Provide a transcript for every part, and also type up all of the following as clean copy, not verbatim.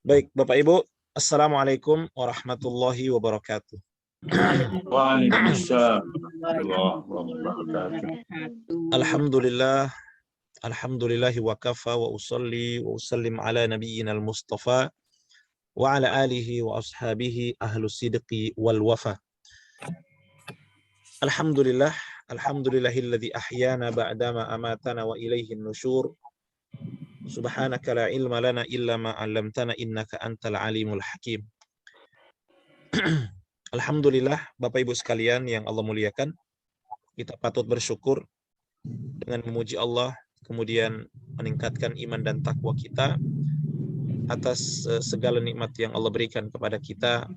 Baik, Bapak Ibu, Assalamualaikum warahmatullahi wabarakatuh. Waalaikumsalam warahmatullahi wabarakatuh. Alhamdulillah, alhamdulillahi wa kafa wa usalli wa usallim ala nabiyyina al-mustafa wa ala alihi wa ashabihi ahlus sidqi wal wafa. Alhamdulillah, alhamdulillahilladzi ahyana ba'dama amatana wa ilaihin nusyur. Subhanaka la ilma lana illa ma 'allamtana innaka antal alimul hakim. Alhamdulillah, Bapak Ibu sekalian yang Allah muliakan, kita patut bersyukur dengan memuji Allah, kemudian meningkatkan iman dan takwa kita atas segala nikmat yang Allah berikan kepada kita.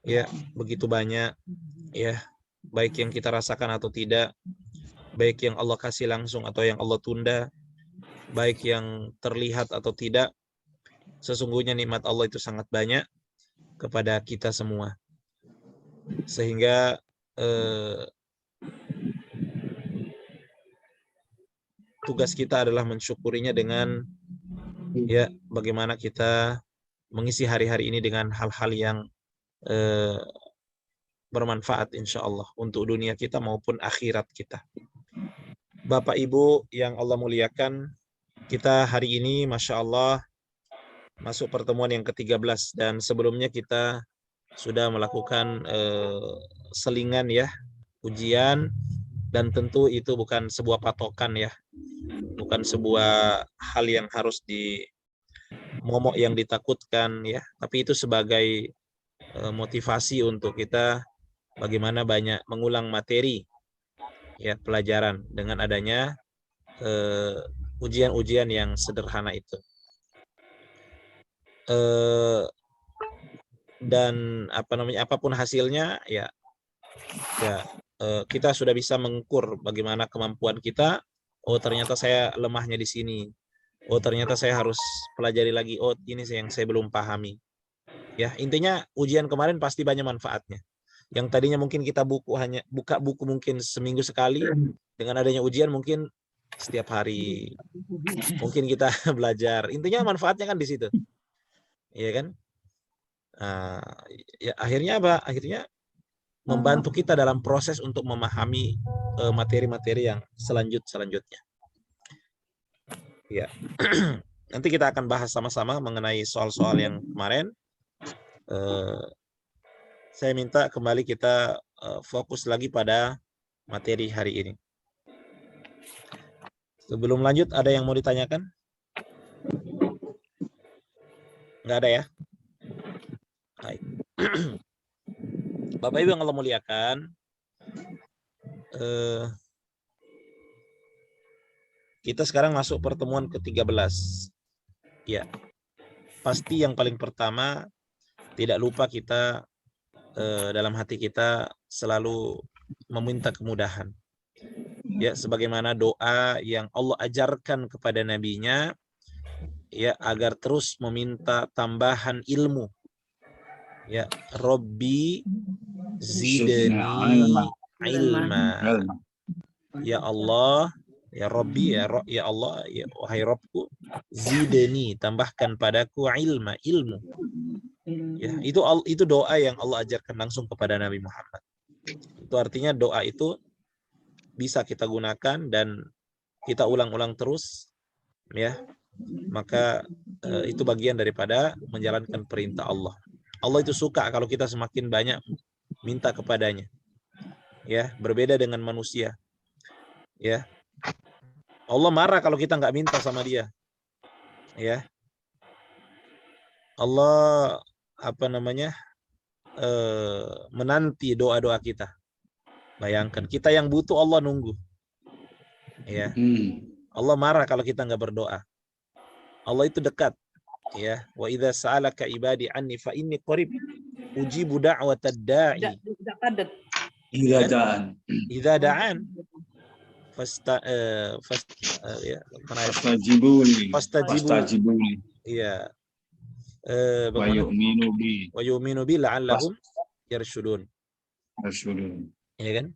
Ya, begitu banyak, ya, baik yang kita rasakan atau tidak, baik yang Allah kasih langsung atau yang Allah tunda, baik yang terlihat atau tidak. Sesungguhnya nikmat Allah itu sangat banyak kepada kita semua. Sehingga tugas kita adalah mensyukurinya dengan ya bagaimana kita mengisi hari-hari ini dengan hal-hal yang bermanfaat insya Allah untuk dunia kita maupun akhirat kita. Bapak Ibu yang Allah muliakan, kita hari ini Masya Allah masuk pertemuan yang ke-13 dan sebelumnya kita sudah melakukan selingan ya, ujian, dan tentu itu bukan sebuah patokan ya, bukan sebuah hal yang harus momok yang ditakutkan ya, tapi itu sebagai motivasi untuk kita bagaimana banyak mengulang materi ya, pelajaran dengan adanya ujian-ujian yang sederhana itu. Dan apapun hasilnya ya kita sudah bisa mengukur bagaimana kemampuan kita. Oh, ternyata saya lemahnya di sini. Oh, ternyata saya harus pelajari lagi. Oh, ini yang saya belum pahami. Ya, intinya ujian kemarin pasti banyak manfaatnya. Yang tadinya mungkin kita buka buku mungkin seminggu sekali, dengan adanya ujian mungkin setiap hari. Mungkin kita belajar. Intinya manfaatnya kan di situ. Iya kan? Ya, akhirnya apa? Akhirnya membantu kita dalam proses untuk memahami materi-materi yang selanjutnya. Ya. Nanti kita akan bahas sama-sama mengenai soal-soal yang kemarin. Saya minta kembali kita fokus lagi pada materi hari ini. Sebelum lanjut, ada yang mau ditanyakan? Nggak ada ya? Baik. Bapak Ibu yang Allah muliakan, kita sekarang masuk pertemuan ke-13. Ya, pasti yang paling pertama, tidak lupa kita dalam hati kita selalu meminta kemudahan. Ya, sebagaimana doa yang Allah ajarkan kepada nabinya, ya, agar terus meminta tambahan ilmu. Ya, Robbi zidni ilma. Ya Allah, ya Robbi, ya Allah, ya wahai Robku, zidni, tambahkan padaku ilmu. Ya, itu doa yang Allah ajarkan langsung kepada Nabi Muhammad. Itu artinya doa itu bisa kita gunakan dan kita ulang-ulang terus, ya. Maka itu bagian daripada menjalankan perintah Allah. Allah itu suka kalau kita semakin banyak minta kepadanya. Ya, berbeda dengan manusia. Ya. Allah marah kalau kita nggak minta sama dia. Ya. Allah menanti doa-doa kita. Bayangkan, kita yang butuh Allah nunggu. Ya. Allah marah kalau kita nggak berdoa. Allah itu dekat. Ya, wa idza sa'alaka ibadi anni fa inni qarib ujibu da'watad da'i idza da'an fastajibuli. Iya. Wa yu'minu bi la'allahum yarshudun. Ya kan?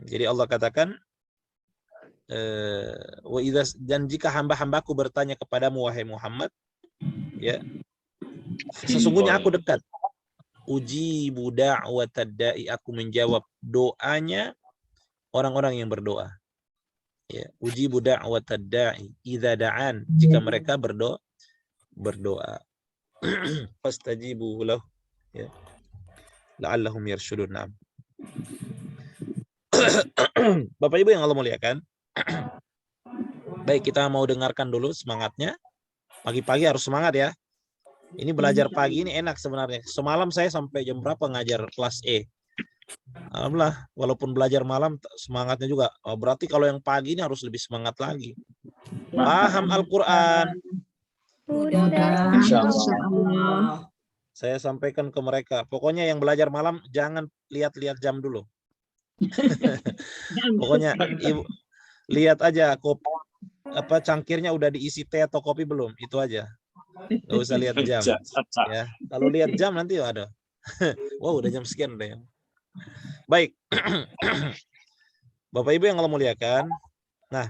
Jadi Allah katakan dan jika hamba-hambaku bertanya kepadamu wahai Muhammad, ya, sesungguhnya aku dekat. Ujibu da'watad da'i, aku menjawab doanya orang-orang yang berdoa. Ya, ujibu da'watad da'i idza da'an, jika mereka berdoa. Fastajibu lahu, ya, la'allahum yarshudun. Na'am. Bapak Ibu yang Allah muliakan, baik, kita mau dengarkan dulu semangatnya. Pagi-pagi harus semangat ya. Ini belajar pagi ini enak sebenarnya. Semalam saya sampai jam berapa ngajar kelas E. Alhamdulillah, walaupun belajar malam semangatnya juga. Oh, berarti kalau yang pagi ini harus lebih semangat lagi. Paham Al-Quran. Insyaallah. Saya sampaikan ke mereka, pokoknya yang belajar malam jangan lihat-lihat jam dulu. Pokoknya Ibu lihat aja cangkirnya udah diisi teh atau kopi belum, itu aja. Nggak usah lihat jam. Ya, kalau lihat jam nanti ada. Wow, udah jam sekian udah ya. Baik. Bapak Ibu yang Allah muliakan. Nah,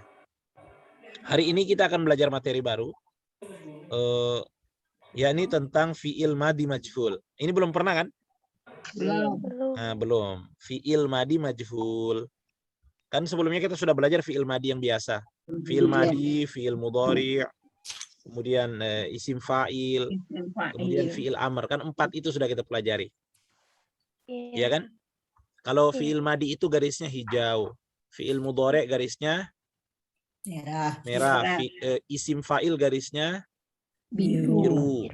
hari ini kita akan belajar materi baru. Yakni tentang fi'il madi majhul. Ini belum pernah kan? Belum. Nah, belum. Fi'il madi majhul. Kan sebelumnya kita sudah belajar fi'il madi yang biasa. Fi'il madi, fi'il mudhari', kemudian isim fa'il, kemudian fi'il amr. Kan 4 itu sudah kita pelajari. Iya kan? Kalau fi'il madi itu garisnya hijau. Fi'il mudhari' garisnya merah. Isim fa'il garisnya biru.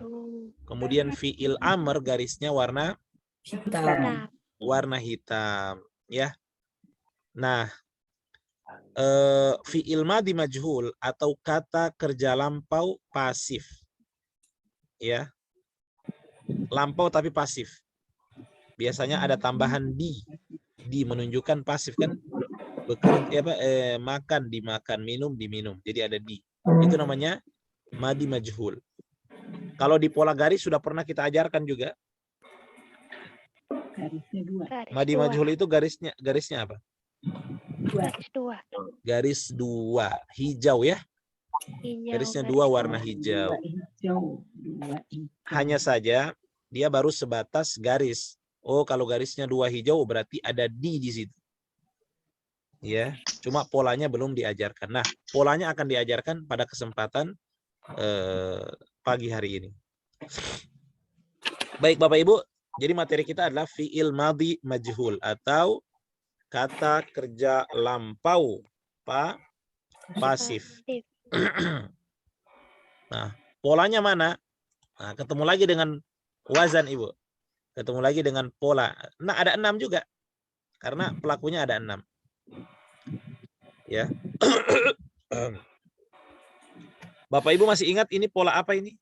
Kemudian fi'il amr garisnya warna hitam. Ya. Nah, fi'il madi majhul atau kata kerja lampau pasif. Ya. Lampau tapi pasif. Biasanya ada tambahan di. Di menunjukkan pasif kan? Makan dimakan, minum diminum. Jadi ada di. Itu namanya madi majhul. Kalau di pola garis sudah pernah kita ajarkan juga. Madi majhul itu garisnya apa? Garis dua. Hijau ya. Garisnya dua warna hijau. Hanya saja dia baru sebatas garis. Oh, kalau garisnya dua hijau berarti ada di situ. Ya, cuma polanya belum diajarkan. Nah, polanya akan diajarkan pada kesempatan pagi hari ini. Baik Bapak Ibu, jadi materi kita adalah fi'il madhi majhul atau kata kerja lampau pasif. Nah, polanya mana? Nah, ketemu lagi dengan wazan Ibu. Ketemu lagi dengan pola. Nah, ada 6 juga. Karena pelakunya ada 6. Ya. Bapak Ibu masih ingat ini pola apa ini?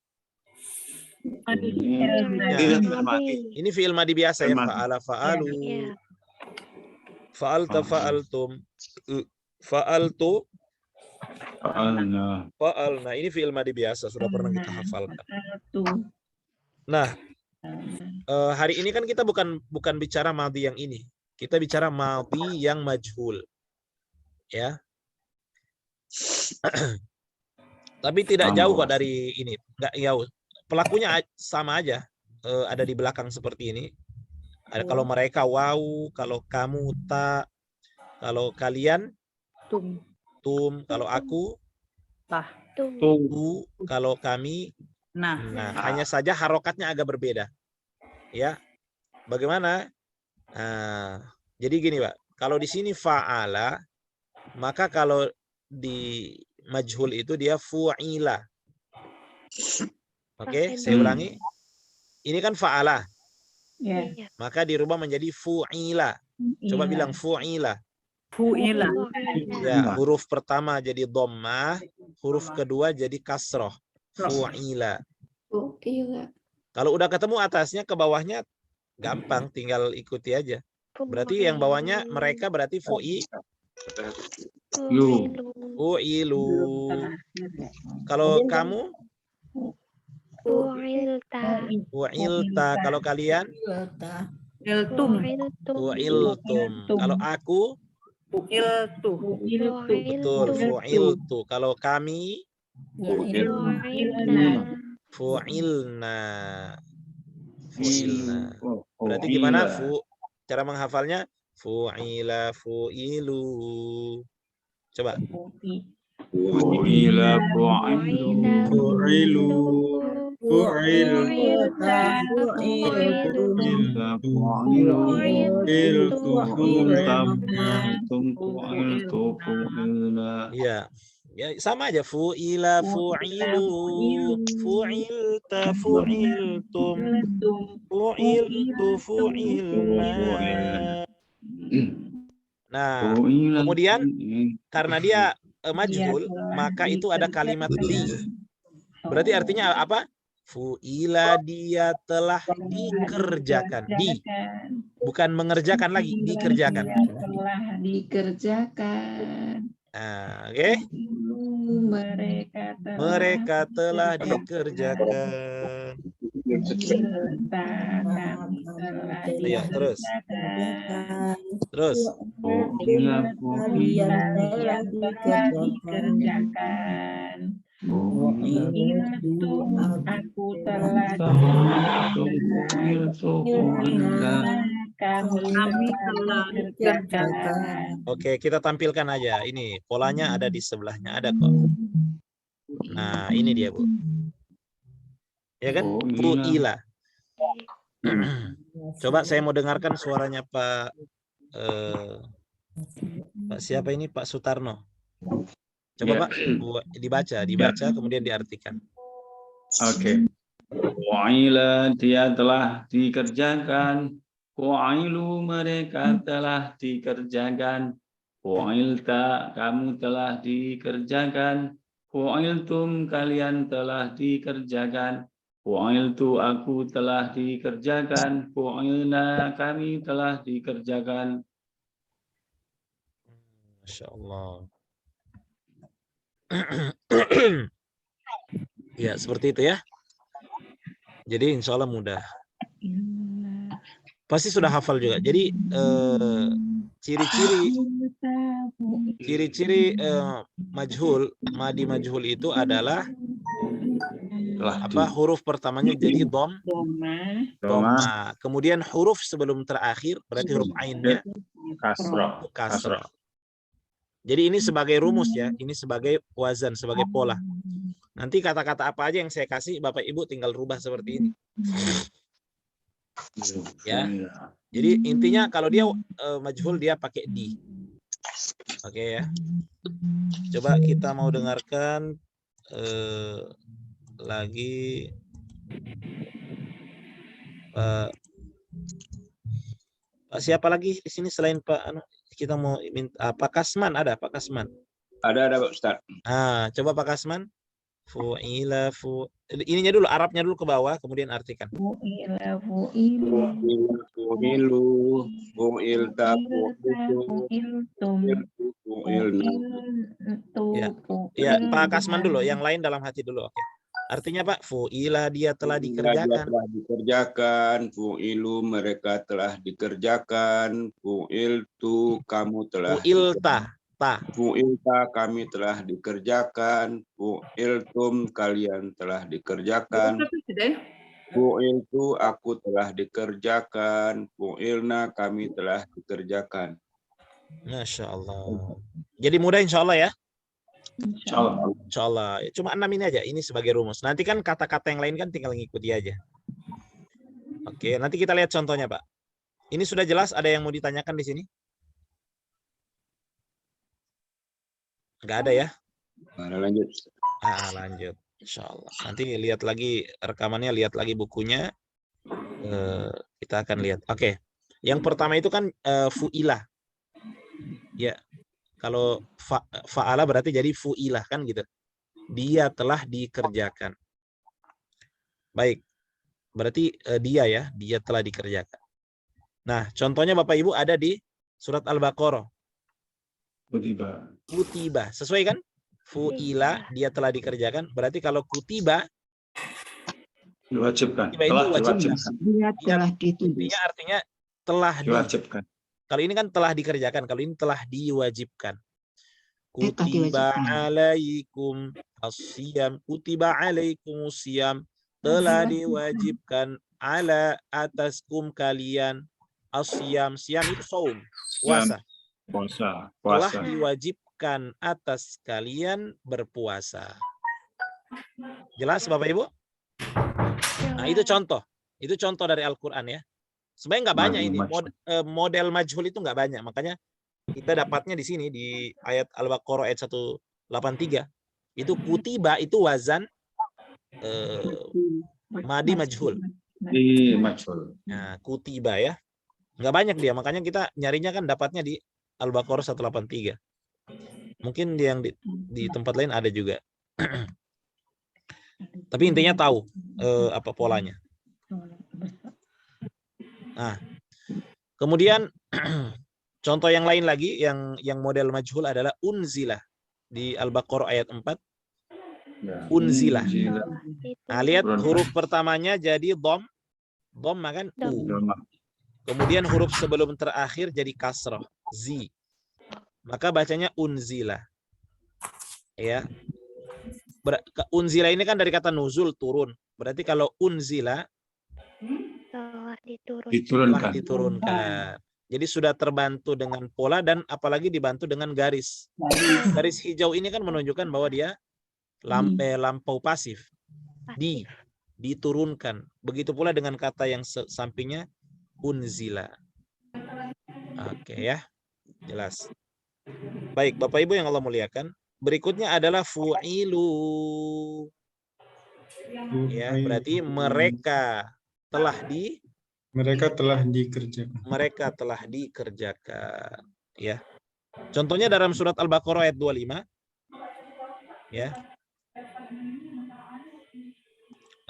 Ini fi'il madi biasa ya. Fa'ala fa'alu. Fa'alta fa'altum. Fa'altu fa'alna. Ini fi'il madi biasa, sudah pernah kita hafalkan. Nah, hari ini kan kita bukan bicara madi yang ini. Kita bicara madi yang majhul. Ya. Tapi tidak jauh kok dari ini, enggak jauh. Pelakunya sama aja, ada di belakang seperti ini. Ada kalau mereka waw, kalau kamu ta, kalau kalian tum, kalau aku tu, kalau kami nah. Hanya saja harokatnya agak berbeda. Ya. Bagaimana? Jadi gini, Pak. Kalau di sini fa'ala, maka kalau di majhul itu dia fu'ila. Oke, saya ulangi. Ini kan fa'ala. Maka dirubah menjadi fu'ila. Coba bilang fu'ila. Ya, huruf pertama jadi dhammah, huruf kedua jadi kasroh. Fu'ila. Kalau udah ketemu atasnya ke bawahnya gampang, tinggal ikuti aja. Berarti yang bawahnya mereka berarti fu'ilu. Kalau kamu fu'ilta. Kalau kalian fu'iltum. Kalau aku Fu'iltu. Betul, fu'iltu. Kalau kami, fu'ilna. Fu'ilna. Berarti gimana cara menghafalnya? Fu'ila, fu'ilu. Coba. Fu'ila, fu'ilu. Fu'ilu. Ya, ya sama aja. Fu'ila, fu'ilu, fu'ilta, fu'iltum, fu'iltu, fu'ilna. Nah, kemudian karena dia majhul, maka itu ada kalimat li. Berarti artinya apa? Fu'ila, dia telah dikerjakan. Bukan mengerjakan lagi, dikerjakan. Telah dikerjakan. Nah, oke. Mereka telah dikerjakan. Iya, terus. Terus. Kalian telah dikerjakan. Aku telah kami telah dikerjakan. Oke, kita tampilkan aja. Ini polanya ada di sebelahnya, ada kok. Nah, ini dia, Bu. Ya kan? Fu'ila. Coba saya mau dengarkan suaranya Pak siapa ini? Pak Sutarno. Coba Pak dibaca kemudian diartikan. Oke. Fu'ila, dia telah dikerjakan. Fu'ilu, mereka telah dikerjakan. Fu'ilta, kamu telah dikerjakan. Fu'iltum, kalian telah dikerjakan. Fu'iltu, aku telah dikerjakan. Fu'ilna, kami telah dikerjakan. Masya Allah. Ya, seperti itu ya. Jadi insya Allah mudah. Pasti sudah hafal juga. Jadi ciri-ciri majhul, madi majhul itu adalah huruf pertamanya jadi dhamma. Kemudian huruf sebelum terakhir berarti huruf ainnya kasrah. Jadi ini sebagai rumus ya, ini sebagai wazan, sebagai pola. Nanti kata-kata apa aja yang saya kasih, Bapak Ibu tinggal rubah seperti ini. Ya. Jadi intinya kalau dia majhul dia pakai di. Oke ya. Coba kita mau dengarkan lagi Pak siapa lagi di sini selain Pak kita mau minta Pak Kasman, ada Pak Kasman? Ada Pak Ustaz. Ah, coba Pak Kasman. Fu'ila ininya dulu, Arabnya dulu ke bawah, kemudian artikan. Fu'ila, fu'ilu, fu'ilta, fu'iltum, ya, Pak Kasman dulu, yang lain dalam hati dulu. Oke. Artinya Pak, fu'ila, dia telah dikerjakan. Dia telah dikerjakan. Fu'ilu, mereka telah dikerjakan. Fu'iltu, kamu telah Fu'ilta, kami telah dikerjakan. Fu'iltum, kalian telah dikerjakan. Fu'iltu, aku telah dikerjakan. Fu'ilna, kami telah dikerjakan. Masya Allah. Jadi mudah insya Allah ya. Insya Allah. Cuma 6 ini aja. Ini sebagai rumus. Nanti kan kata-kata yang lain kan tinggal ngikuti aja. Oke, nanti kita lihat contohnya Pak. Ini sudah jelas, ada yang mau ditanyakan di sini? Nggak ada ya? Lanjut. Lanjut. Insya Allah. Nanti lihat lagi rekamannya, lihat lagi bukunya. Kita akan lihat. Oke. Yang pertama itu kan fu'ilah. Ya. Kalau fa'ala berarti jadi fu'ilah kan gitu. Dia telah dikerjakan. Baik. Berarti dia telah dikerjakan. Nah, contohnya Bapak Ibu ada di surat Al-Baqarah. Kutiba. Sesuai kan? Fu'ila, dia telah dikerjakan. Berarti kalau kutiba diwajibkan. Telah diwajibkan. Intinya artinya telah diwajibkan. Kalau ini kan telah dikerjakan, kalau ini telah diwajibkan. Telah Kutiba diwajibkan. alaikum as-siyam, kutiba alaikum siyam, telah diwajibkan ala ataskum kalian as-siyam. Siyam itu saum, puasa. Puasa. Telah Puasa. diwajibkan atas kalian berpuasa. Jelas Bapak Ibu? Nah, itu contoh. Itu contoh dari Al-Qur'an ya. Sebenarnya nggak banyak ini. Model majhul itu nggak banyak. Makanya kita dapatnya di sini di ayat Al-Baqarah ayat 183. Itu kutiba itu wazan madi majhul. Di majhul. Nah, kutiba ya. Nggak banyak dia. Makanya kita nyarinya kan dapatnya di Al-Baqarah 183. Mungkin yang di tempat lain ada juga. Tapi intinya tahu apa polanya. Nah, kemudian contoh yang lain lagi yang model majhul adalah unzilah di Al-Baqarah ayat 4. Ya. Unzilah. Unzilah. Nah, lihat huruf pertamanya jadi dom makan u. Kemudian huruf sebelum terakhir jadi kasrah, zi. Maka bacanya unzilah. Ya. Unzila ini kan dari kata nuzul, turun. Berarti kalau unzila telah diturunkan. Jadi sudah terbantu dengan pola dan apalagi dibantu dengan garis. Garis hijau ini kan menunjukkan bahwa dia lampau pasif. Diturunkan. Begitu pula dengan kata yang sampingnya unzila. Oke ya. Jelas. Baik, Bapak Ibu yang Allah muliakan. Berikutnya adalah fu'ilu. Ya, berarti mereka telah dikerjakan. Ya. Contohnya dalam surat Al-Baqarah ayat 25. Ya.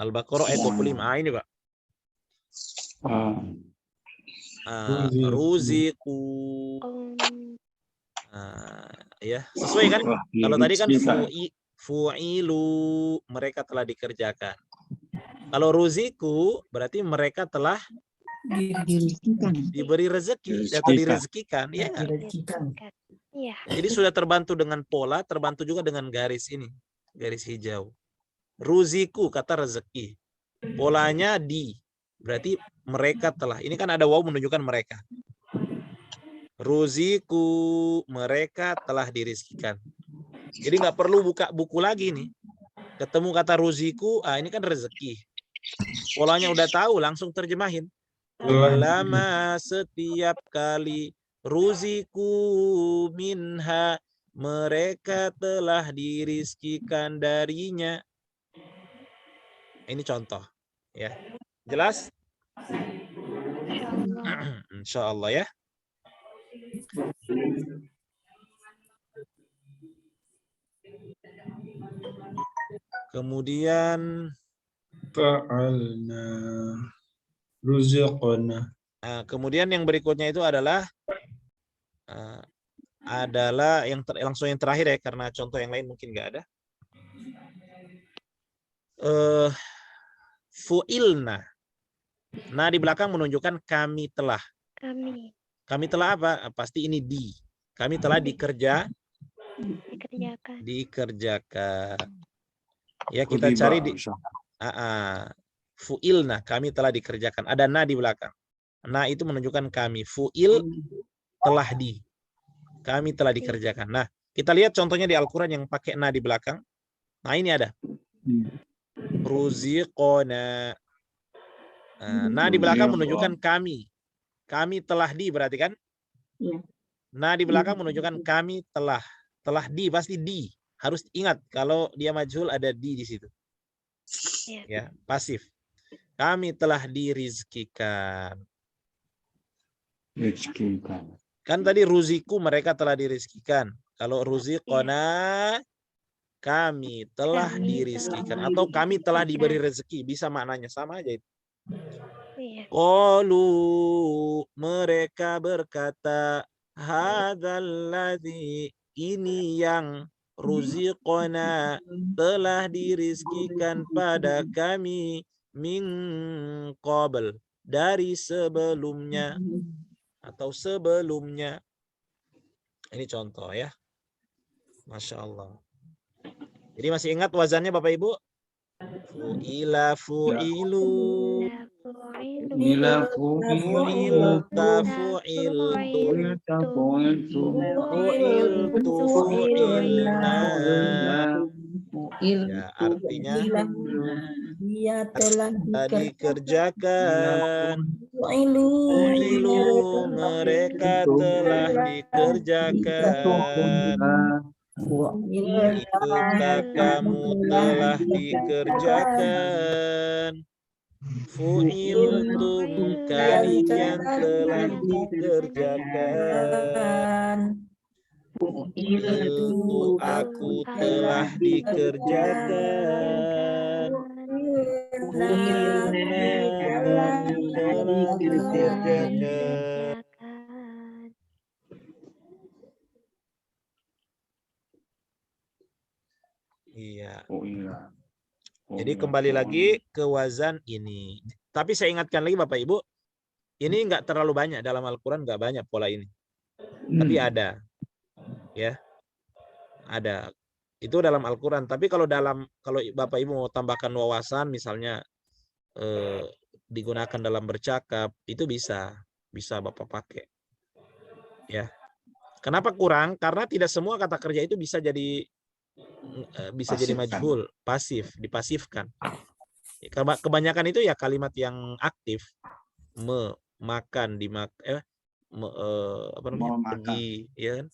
Al-Baqarah ayat 25. Ini, Pak. Ruziku. Ya, sesuai kan? Kalau tadi kan fu'ilu, mereka telah dikerjakan. Kalau ruziku berarti mereka telah diberi rezeki atau direzekikan, ya. Jadi sudah terbantu dengan pola, terbantu juga dengan garis ini, garis hijau. Ruziku kata rezeki, polanya berarti mereka telah. Ini kan ada waw menunjukkan mereka. Ruziku, mereka telah dirizkikan. Jadi nggak perlu buka buku lagi nih. Ketemu kata ruziku, ini kan rezeki. Polanya udah tahu, langsung terjemahin. Ulama setiap kali ruziku minha, mereka telah dirizkikan darinya. Ini contoh, ya. Jelas? Insya Allah ya. Kemudian fa'alna ruziqna. Kemudian yang berikutnya itu adalah langsung yang terakhir ya, karena contoh yang lain mungkin nggak ada. Fu'ilna. Nah, di belakang menunjukkan kami telah. Kami telah apa? Pasti ini di. Kami telah dikerjakan. Ya, kita cari di fu'ilna, kami telah dikerjakan. Ada na di belakang. Na itu menunjukkan kami. Fu'il telah di. Kami telah dikerjakan. Nah, kita lihat contohnya di Al-Quran yang pakai na di belakang. Nah, ini ada. Ruziqona. Nah, di belakang menunjukkan kami. Kami telah di, berarti kan? Nah, di belakang menunjukkan kami telah. Telah di, pasti di. Harus ingat kalau dia majhul ada di situ. Ya, pasif. Kami telah dirizkikan. Kan tadi ruziku, mereka telah dirizkikan. Kalau ruziqona, kami telah dirizkikan. Atau kami telah diberi rezeki. Bisa maknanya, sama aja itu. Qalu, mereka berkata, hadzalladzi, ini yang ruziqona, telah dirizkikan pada kami min qabl, dari sebelumnya. atau sebelumnya. Ini contoh ya. Masya Allah. Jadi masih ingat wazannya Bapak Ibu? Fu'ila fu'ilu. Ila fu'ilu. Fu'ilta fu'iltu. Fu'iltu fu'ilna. Ya, artinya Dia telah dikerjakan. Fu'ilu Fu'ilu, mereka telah dikerjakan. Fu'ilta, kamu telah dikerjakan. Fu'iltum, kalian telah dikerjakan. Fu'iltu, aku telah dikerjakan. Fu'ilna, kami telah dikerjakan. Iya. Jadi kembali lagi ke wazan ini. Tapi saya ingatkan lagi Bapak Ibu, ini enggak terlalu banyak dalam Al-Quran, enggak banyak pola ini. Tapi ada. Ya. Ada. Itu dalam Al-Quran. Tapi kalau Bapak Ibu mau tambahkan wawasan, misalnya digunakan dalam bercakap, itu bisa Bapak pakai. Ya. Kenapa kurang? Karena tidak semua kata kerja itu bisa jadi majhul, pasif, dipasifkan. Kebanyakan itu ya kalimat yang aktif, makan, pergi, ya kan?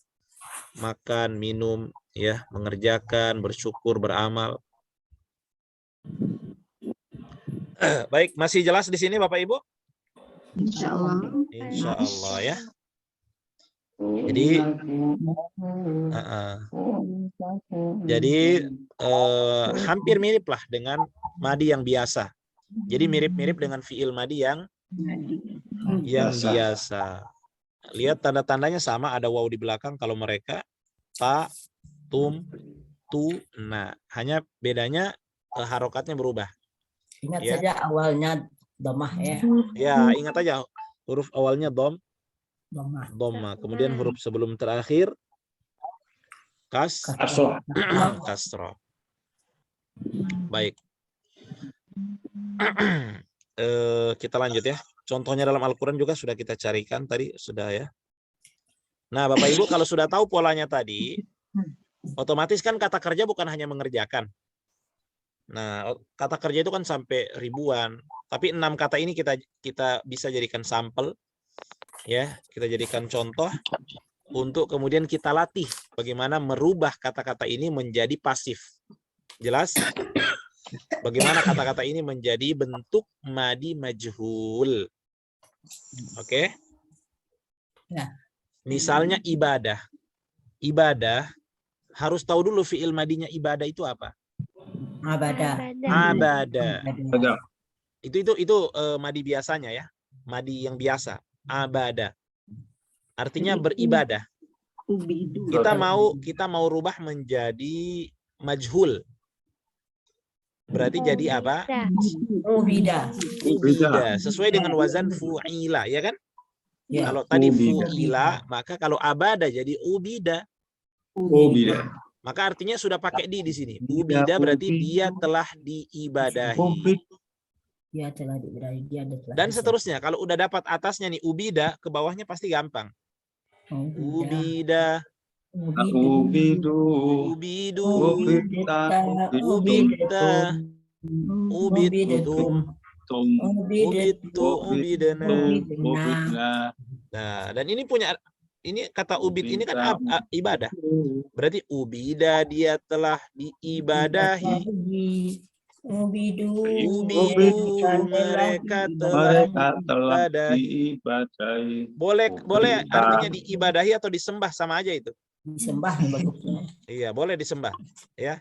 Makan, minum, ya, mengerjakan, bersyukur, beramal. Baik, masih jelas di sini Bapak Ibu? Insya Allah. Insya Allah ya. Jadi hampir mirip lah dengan madi yang biasa. Jadi mirip-mirip dengan fiil madi yang biasa. Lihat tanda-tandanya sama, ada waw di belakang kalau mereka, ta, tum, tu, na. Hanya bedanya harokatnya berubah. Ingat Ya. saja awalnya domah ya. Ya, ingat aja huruf awalnya Domah. dhamma. Kemudian huruf sebelum terakhir kasroh. Baik. Kita lanjut ya. Contohnya dalam Al-Quran juga sudah kita carikan tadi, sudah ya. Nah, Bapak Ibu kalau sudah tahu polanya tadi, otomatis kan kata kerja bukan hanya mengerjakan. Nah, kata kerja itu kan sampai ribuan. Tapi 6 kata ini kita bisa jadikan sampel, ya. Kita jadikan contoh untuk kemudian kita latih bagaimana merubah kata-kata ini menjadi pasif. Jelas? Bagaimana kata-kata ini menjadi bentuk madi majhul. Oke? Ya. Misalnya ibadah. Ibadah harus tahu dulu fiil madinya ibadah itu apa? Abada. Itu madi biasanya ya. Madi yang biasa. Abada. Artinya beribadah. Kita mau rubah menjadi majhul. Berarti jadi apa? Ubida. Sesuai dengan wazan fu'ila, ya kan? Ya. Kalau tadi fu'ila, maka kalau abada jadi ubida. Maka artinya sudah pakai di sini. Ubida berarti dia telah diibadahi. Dia telah diibadahi. Dan seterusnya, kalau udah dapat atasnya nih ubida, ke bawahnya pasti gampang. Ubida. Ubidu. Ubidta. Ubidtum. Ubidna. Nah, dan ini kata ubid ini kan ibadah. Berarti ubida dia telah diibadahi. Ubidu mereka telah diibadahi. Boleh artinya diibadahi atau disembah, sama aja itu. Disembah bagusnya. Iya, boleh disembah, ya.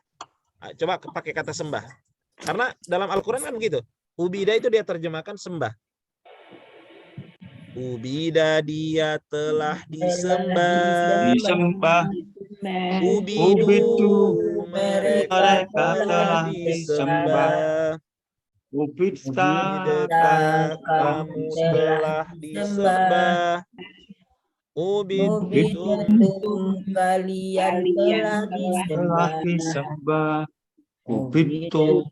Coba pakai kata sembah. Karena dalam Al-Qur'an kan begitu. Ubida itu dia terjemahkan sembah. Ubida dia telah disembah. Ubidu mereka telah disembah. Ubidta kamu telah disembah. Ubidatum kalian telah Telah disembah. disembah. Ubidtu.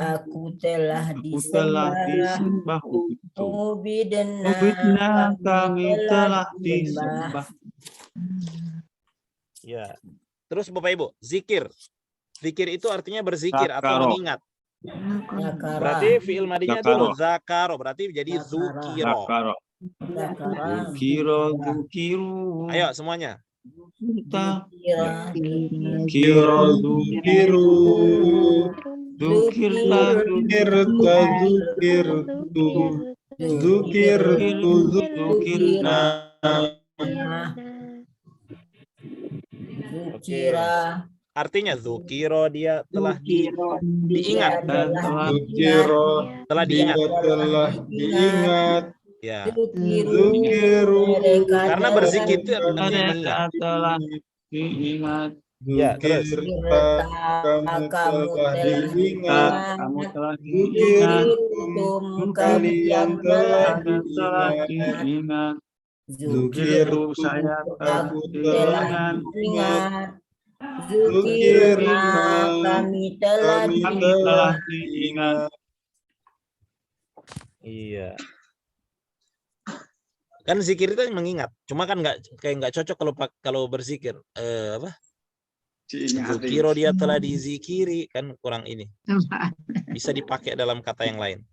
Aku telah Aku telah disembah. disembah. Ubidtu. Ubidna Ubidna kami kami telah disembah. Ya. Terus Bapak Ibu, zikir. Zikir itu artinya berzikir atau Zakaro. mengingat. Zakara. Berarti fi'il madinya dulu zakaro, berarti jadi Zakara. zukiro. Zakaro. Zakara. Zukiro. Zukiru. Ayo semuanya. Kita. Zukira. Zukiro. Zukiru. Zukirta. Zukirta. Zukirtu. Zukirtu. Zukirna. Zukira. Artinya zukiro dia telah diingat. Zukiro. Telah Dia diingat. telah diingat. Ya. Zukiru. Karena berzikir itu artinya Mereka mengingat. telah diingat. Ya, terus. Zukirta. Kamu telah diingat. Kamu telah diingat. Zukirtum. Kalian telah Telah diingat. diingat. Zukirtu. Saya Aku telah telah Ingat. Zukirna. Kami telah Kami Kami telah telah diingat. Iya. Kan zikir itu mengingat. Cuma kan nggak cocok kalau berzikir. Apa? Zukiro dia telah dizikiri, kan kurang ini. Bisa dipakai dalam kata yang lain.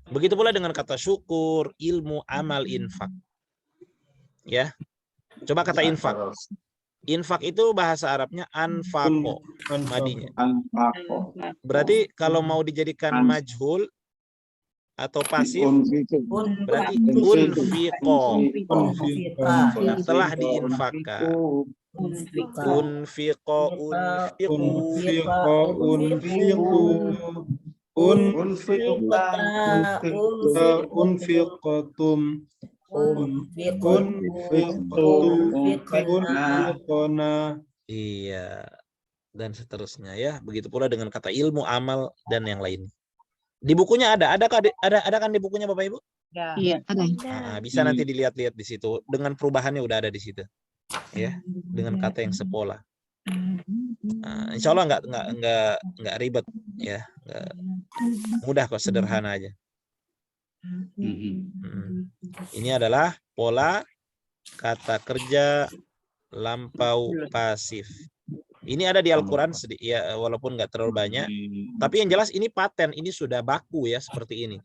Begitu pula dengan kata syukur, ilmu, amal, infak. Ya. Coba kata infak. Infak itu bahasa Arabnya anfaqo, madinya. Berarti kalau mau dijadikan majhul atau pasif, berarti unfiqo. Nah, telah diinfakkan. Unfiqo, unfiqatum. Iya, dan seterusnya ya. Begitu pula dengan kata ilmu, amal, dan yang lain. Di bukunya ada kan di bukunya Bapak Ibu? Iya, ada. Nah, bisa nanti dilihat-lihat di situ. Dengan perubahannya udah ada di situ, ya, dengan kata yang sepola. Nah, insya Allah nggak ribet, ya, mudah kok, sederhana aja. Ini adalah pola kata kerja lampau pasif. Ini ada di Al-Quran, ya, walaupun nggak terlalu banyak. Tapi yang jelas ini paten, ini sudah baku ya, seperti ini.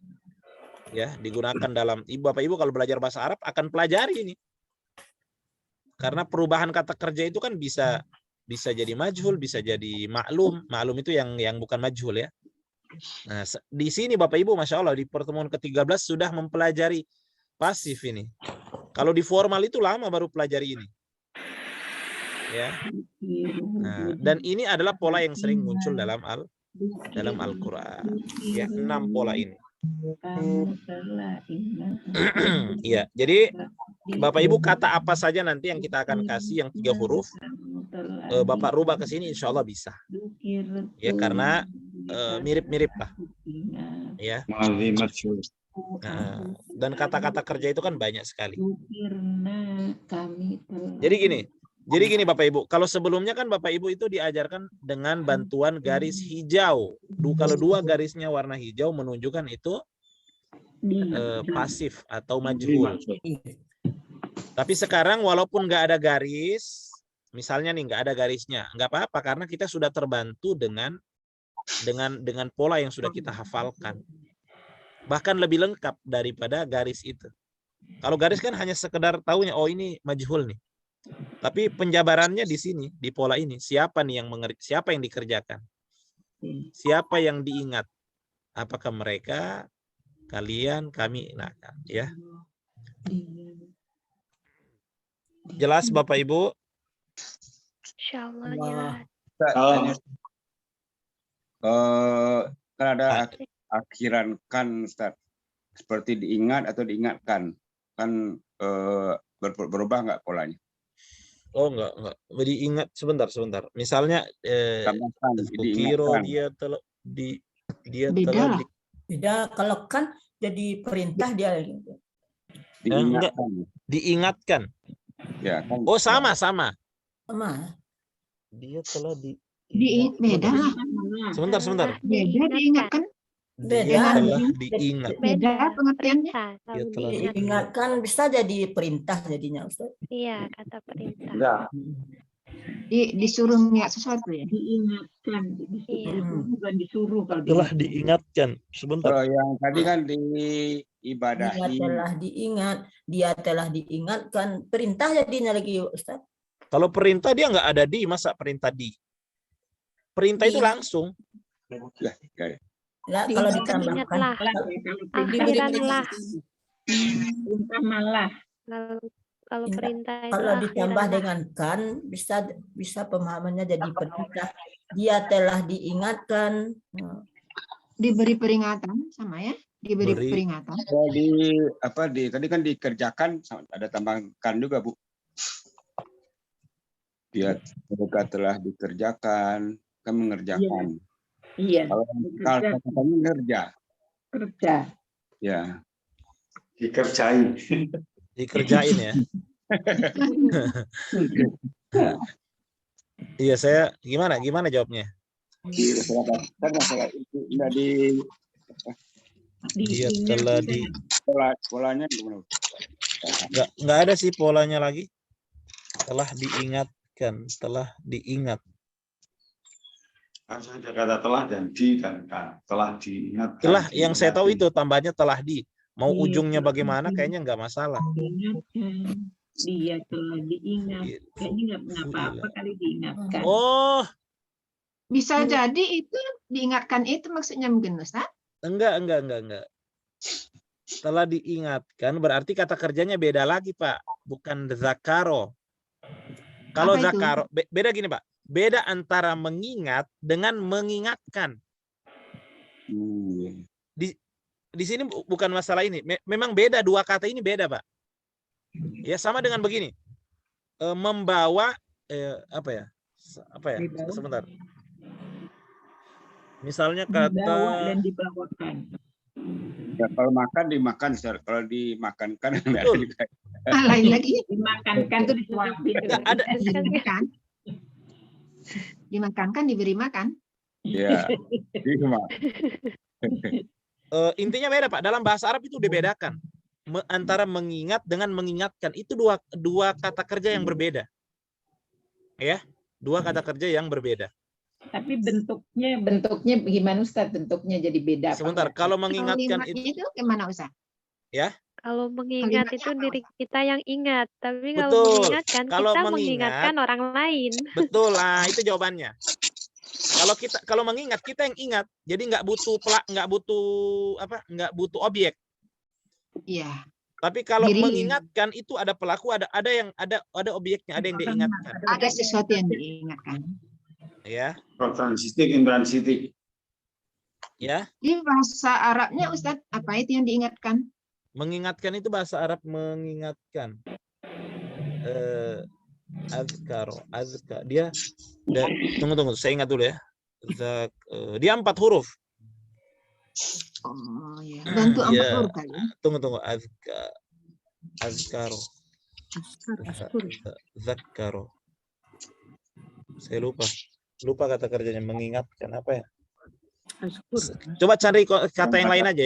Ya, digunakan dalam, Bapak Ibu kalau belajar bahasa Arab akan pelajari ini. Karena perubahan kata kerja itu kan bisa jadi majhul, bisa jadi maklum. Maklum itu yang bukan majhul ya. Nah, di sini Bapak Ibu Masya Allah di pertemuan ke-13 sudah mempelajari pasif ini. Kalau di formal itu lama baru pelajari ini. Ya. Nah, dan ini adalah pola yang sering muncul dalam Al-Qur'an. Ya, 6 pola ini. Iya, jadi Bapak Ibu kata apa saja nanti yang kita akan kasih yang 3 huruf, Bapak rubah ke sini insya Allah bisa. Ya, karena mirip-mirip lah. Ya. Nah, dan kata-kata kerja itu kan banyak sekali. Jadi gini Bapak Ibu, kalau sebelumnya kan Bapak Ibu itu diajarkan dengan bantuan garis hijau. Kalau 2 garisnya warna hijau menunjukkan itu pasif atau majhul. Tapi sekarang walaupun nggak ada garis, misalnya nih nggak ada garisnya, nggak apa-apa karena kita sudah terbantu dengan pola yang sudah kita hafalkan. Bahkan lebih lengkap daripada garis itu. Kalau garis kan hanya sekedar taunya, oh ini majhul nih. Tapi penjabarannya di sini, di pola ini, siapa nih yang mengerti, siapa yang dikerjakan, siapa yang diingat, apakah mereka, kalian, kami, nah, ya. Jelas Bapak Ibu? Insyaallah jelas. Kan ada akhiran kan, Ustaz. Seperti diingat atau diingatkan. Kan berubah nggak polanya? Oh enggak. Diingat sebentar. Misalnya Zukiro dia telah Beda kalau kan jadi perintah dia. diingatkan. Ya kan. Oh, sama. Sama. Dia telah Beda lah. Sebentar. Telah Beda diingatkan. Dia Beda. telah diingat. Beda pengertiannya. Perintah. Dia Kalau telah diingat. Diingatkan bisa jadi perintah jadinya Ustaz. Iya, kata perintah. Ya. Disuruh niat sesuatu ya. Diingatkan, Iya. bukan disuruh kalau Telah diingatkan. diingatkan. Sebentar. Kalau yang tadi kan Dia diibadahi. telah diingat, dia telah diingatkan. Perintah jadinya lagi Ustaz. Kalau perintah dia nggak ada di, masa perintah di? Perintah itu Di. langsung. Ya, ya. Lah, kalau ditambahkan. Ingatlah. Diberi Akhiranlah. Perintah malah. Kalau Ingat. perintah itu Kalau ditambah akhiranlah. dengan kan bisa pemahamannya jadi perintah. Dia telah diingatkan. Diberi peringatan sama ya. Diberi Beri. peringatan. Kalau tadi kan dikerjakan, ada tambahkan juga, Bu. Mereka telah dikerjakan, kan mengerjakan. Iya. Kalau katanya ngerja, Kerja. ya. Dikerjain. Dikerjain ya. Iya, saya gimana jawabnya? Kan masalah itu nggak Dia telah di polanya gimana? nggak ada sih polanya lagi. Telah diingatkan, telah diingat. Kan ada kata telah dan di dan kan. Telah diingatkan. Telah yang saya tahu itu tambahnya telah di. Mau Iya, ujungnya telah bagaimana di. kayaknya nggak masalah. Diingatkan. Dia telah diingat. Kayaknya nggak apa-apa kali diingatkan. Oh, Bisa jadi itu diingatkan itu maksudnya mungkin Ustaz. enggak. Telah diingatkan berarti kata kerjanya beda lagi, Pak. Bukan zakaro. Kalau Apa itu? zakaro, beda gini, Pak. Beda antara mengingat dengan mengingatkan. Di sini bukan masalah ini. Memang beda, dua kata ini beda, Pak. Ya sama dengan begini. Membawa apa ya? Sebentar. Misalnya Dibawa kata dan dibawakan. Ya, kalau makan dimakan, kalau dimakankan enggak Betul. juga. Lain lagi. Dimakankan tuh disuapin. Enggak ada. Dimakan. Dimakankan diberi makan. Ya. Intinya beda, Pak. Dalam bahasa Arab itu dibedakan antara mengingat dengan mengingatkan. Itu dua kata kerja yang berbeda. Ya, dua kata kerja yang berbeda. Tapi bentuknya gimana Ustaz? Bentuknya jadi beda. Sebentar, kalau mengingatkan Kalimatnya itu gimana Ustaz? Kalau mengingat Kalimatnya itu apa, diri kita yang ingat, tapi Betul. kalau mengingatkan Kalau kita mengingat- mengingatkan orang lain. betul lah, itu jawabannya. Kalau mengingat kita yang ingat, jadi nggak butuh objek. Iya. Tapi kalau Diri. mengingatkan itu ada pelaku, ada objeknya, ada yang diingatkan. Ada sesuatu yang diingatkan. Ya, Transitif, intransitif. ya. Di bahasa Arabnya Ustaz, apa itu yang diingatkan? Mengingatkan itu bahasa Arab mengingatkan. Azkaro. Dia tunggu, saya ingat dulu ya. Dia 4 huruf. Oh ya. Bantu amat Iya. huruf kali. Tunggu. Azkaro. Zakaro. Saya lupa kata kerjanya, mengingatkan apa ya? Coba cari kata yang lain aja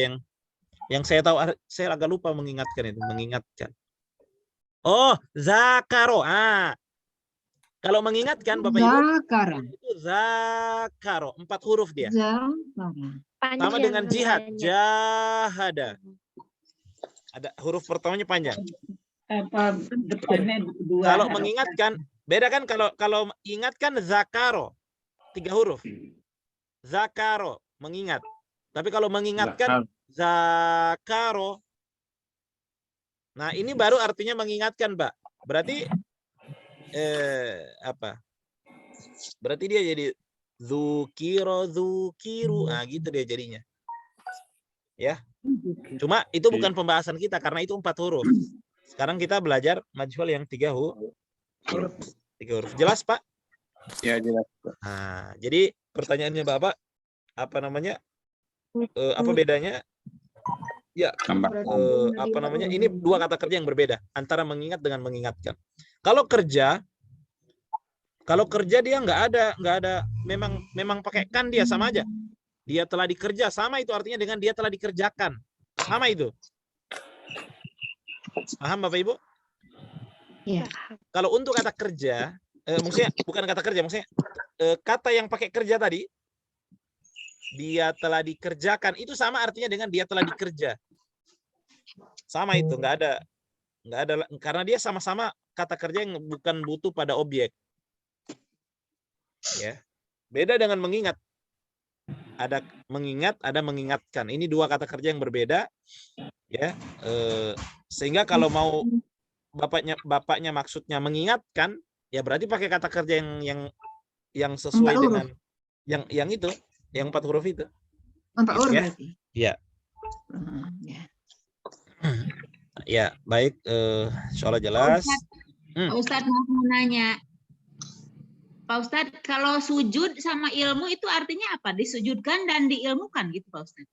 yang saya tahu. Saya agak lupa mengingatkan itu, mengingatkan. Oh, zakaro. Kalau mengingatkan Bapak Ibu Zakara. itu zakaro, 4 huruf dia. Zakara. Panjang Sama dengan jihad, namanya. jahada. Ada huruf pertamanya panjang. Apa depannya dua. Kalau harapan. mengingatkan, beda kan kalau ingatkan zakaro, 3 huruf. Zakaro, mengingat. Tapi kalau mengingatkan zakaro. Nah, ini baru artinya mengingatkan, Pak. Berarti apa? Berarti dia jadi zukiru. Nah, gitu dia jadinya. Ya. Cuma itu bukan pembahasan kita karena itu 4 huruf. Sekarang kita belajar majhul yang 3 huruf. 3 huruf. Jelas, Pak? Ya, jelas. Nah, jadi pertanyaannya Bapak, apa namanya? Apa bedanya Ya, Tambah. apa namanya? Ini dua kata kerja yang berbeda antara mengingat dengan mengingatkan. Kalau kerja dia nggak ada memang pakai kan dia sama aja. Dia telah dikerja, sama itu artinya dengan dia telah dikerjakan. Sama itu. Paham Bapak Ibu? Iya. Kalau untuk kata kerja, maksudnya bukan kata kerja, maksudnya kata yang pakai kerja tadi, dia telah dikerjakan, itu sama artinya dengan dia telah dikerja. Sama itu, nggak ada, karena dia sama-sama kata kerja yang bukan butuh pada objek. Ya, beda dengan mengingat. Ada mengingat, ada mengingatkan. Ini dua kata kerja yang berbeda, ya. Sehingga kalau mau bapaknya maksudnya mengingatkan, ya berarti pakai kata kerja yang sesuai dengan yang itu, yang 4 huruf itu. 4 huruf Ya. berarti. Ya. Ya. Ya, baik. Insyaallah jelas. Pak Ustadz mau nanya. Pak Ustadz, kalau sujud sama ilmu itu artinya apa? Disujudkan dan diilmukan gitu Pak Ustadz?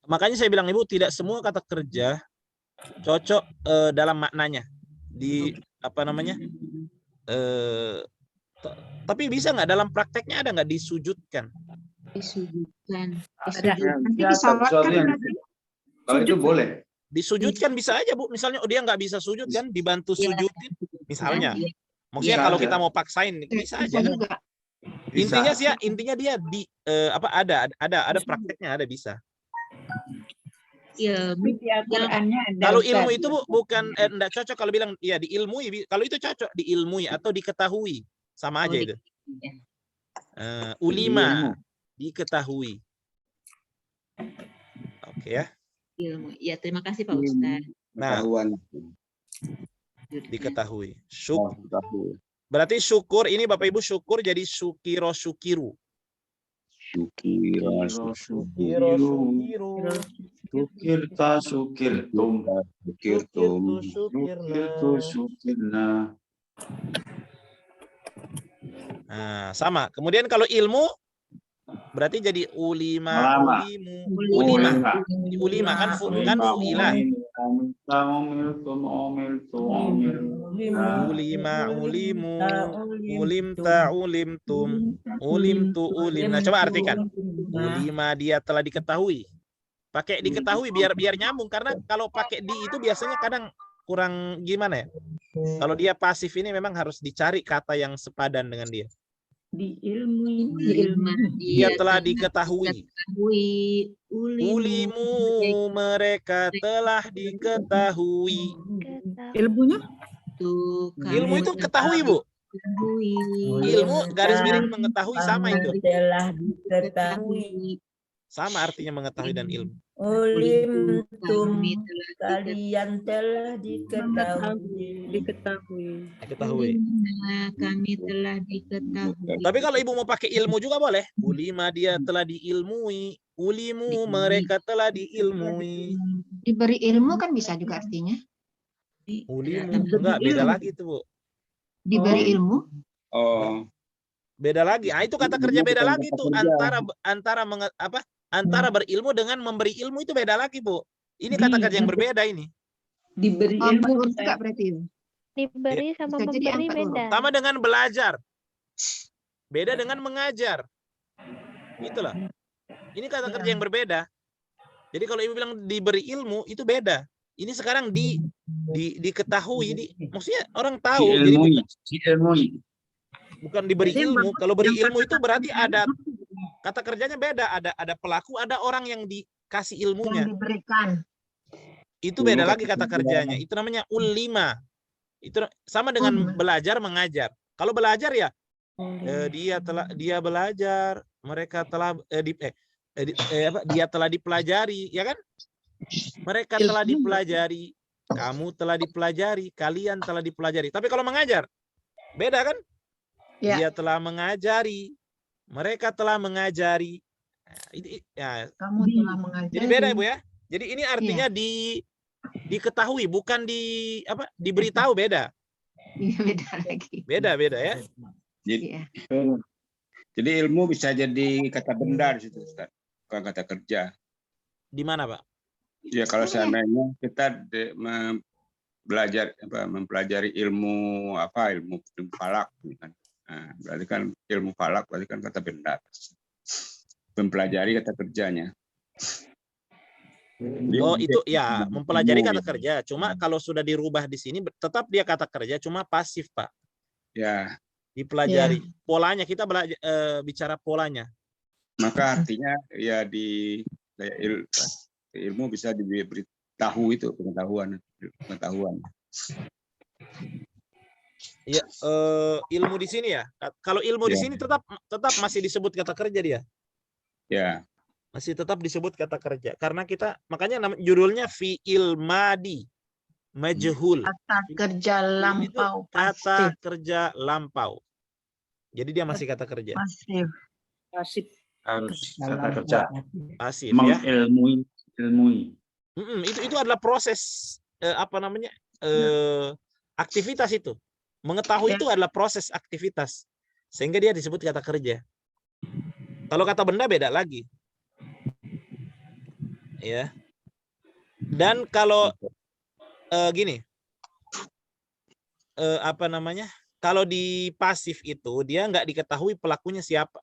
Makanya saya bilang Ibu, tidak semua kata kerja cocok dalam maknanya. Di apa namanya? Tapi bisa nggak dalam prakteknya ada nggak disujudkan? Disujudkan. Nanti Ya, disolatkan sesuatu yang- berarti. Kalau itu boleh. Disujudkan bisa aja Bu. Misalnya dia nggak bisa sujud kan, dibantu Iya. sujudin. Misalnya. Iya. Maksudnya Bisa kalau aja. kita mau paksain bisa aja. juga. Intinya Bisa. sih ya, intinya dia di ada prakteknya, ada bisa. Ilmu. Di Al-Qur'annya ada. Kalau Ustadz. ilmu itu Bu bukan enggak cocok kalau bilang ya diilmui. Kalau itu cocok diilmui atau diketahui. Sama aja itu. Ulima diketahui. Oke ya. Ilmu. Ya, terima kasih Pak Ustadz. Nah, Pengetahuan. diketahui. Oh, tahu. Berarti syukur ini Bapak Ibu syukur jadi syukiro syukiru. Syukira, Syukirta syukirtum. syukirtum. Syukirtu syukirna. Nah, sama. Kemudian kalau ilmu berarti jadi ulima, Ulama. ulima. Ulima kan kan fu'ilah. Ulima, ulimu, ulimta, ulimtum, ulimtu, ulim. Nah, coba artikan. Ulima dia telah diketahui. Pakai diketahui biar nyambung, karena kalau pakai di itu biasanya kadang kurang gimana ya. Kalau dia pasif ini memang harus dicari kata yang sepadan dengan dia. Diilmui. Dia telah diketahui. Ulimu. Ulimu mereka telah diketahui. Ilmunya? Ilmu itu ketahui Bu. Ilmu garis miring mengetahui sama itu. Telah diketahui. Sama artinya mengetahui dan ilmu. Ulimtum kalian telah diketahui. Diketahui. Kami telah diketahui. Tapi kalau Ibu mau pakai ilmu juga boleh. Ulima dia telah diilmui. Ulimu mereka telah diilmui. Diberi ilmu kan bisa juga artinya. Ulimu enggak beda lagi tuh Bu. Diberi ilmu. Oh, Beda lagi. Ah itu kata kerja beda lagi tuh antara berilmu dengan memberi ilmu itu beda lagi Bu. Ini kata kerja yang berbeda ini. Diberi Ilmu ilmu. juga berarti. Diberi sama Bisa jadi memberi 4 huruf. beda. Sama dengan belajar. Beda dengan mengajar. Itulah. Ini kata kerja yang berbeda. Jadi kalau Ibu bilang diberi ilmu itu beda. Ini sekarang diketahui, maksudnya orang tahu. Jadi Diilmui. bukan diberi ilmu. Kalau beri ilmu itu berarti ada kata kerjanya beda. Ada pelaku, ada orang yang dikasih ilmunya. Yang diberikan. Itu beda lagi kata kerjanya. Itu namanya ulima. Itu sama dengan belajar mengajar. Kalau belajar ya dia belajar, mereka telah dia telah dipelajari, ya kan? Mereka telah dipelajari, kamu telah dipelajari, kalian telah dipelajari. Tapi kalau mengajar beda kan? Ya. Dia telah mengajari, mereka telah mengajari. Ya, Kamu telah mengajari. jadi beda Ibu ya. Jadi ini artinya diketahui, bukan diberitahu, beda. Iya, beda lagi. Beda ya. Iya. jadi ilmu bisa jadi kata benda di situ, Ustaz. Bukan kata kerja. Di mana Pak? Ya kalau seandainya kita mempelajari ilmu falak, kan. Nah, berarti kan ilmu falak berarti kan kata benda. Mempelajari kata kerjanya. Oh, itu Objek ya dari mempelajari ilmu, kata gitu. kerja. Cuma kalau sudah dirubah di sini tetap dia kata kerja, cuma pasif, Pak. Ya, Dipelajari polanya, kita bicara polanya. maka artinya ya ilmu bisa diberitahu itu pengetahuan. Ya, ilmu di sini ya. Kalau ilmu di Ya. sini tetap masih disebut kata kerja dia. Ya, Masih tetap disebut kata kerja karena kita makanya judulnya fi'il madi majhul. Kata kerja lampau Kata pasif. kerja lampau. Jadi dia masih kata kerja. Pasif. Harus kata kerja. Pasif ya. Mengilmui. Itu adalah proses aktivitas itu. Mengetahui itu adalah proses aktivitas. Sehingga dia disebut kata kerja. Kalau kata benda beda lagi. Ya. Dan kalau gini. Kalau di pasif itu dia nggak diketahui pelakunya siapa,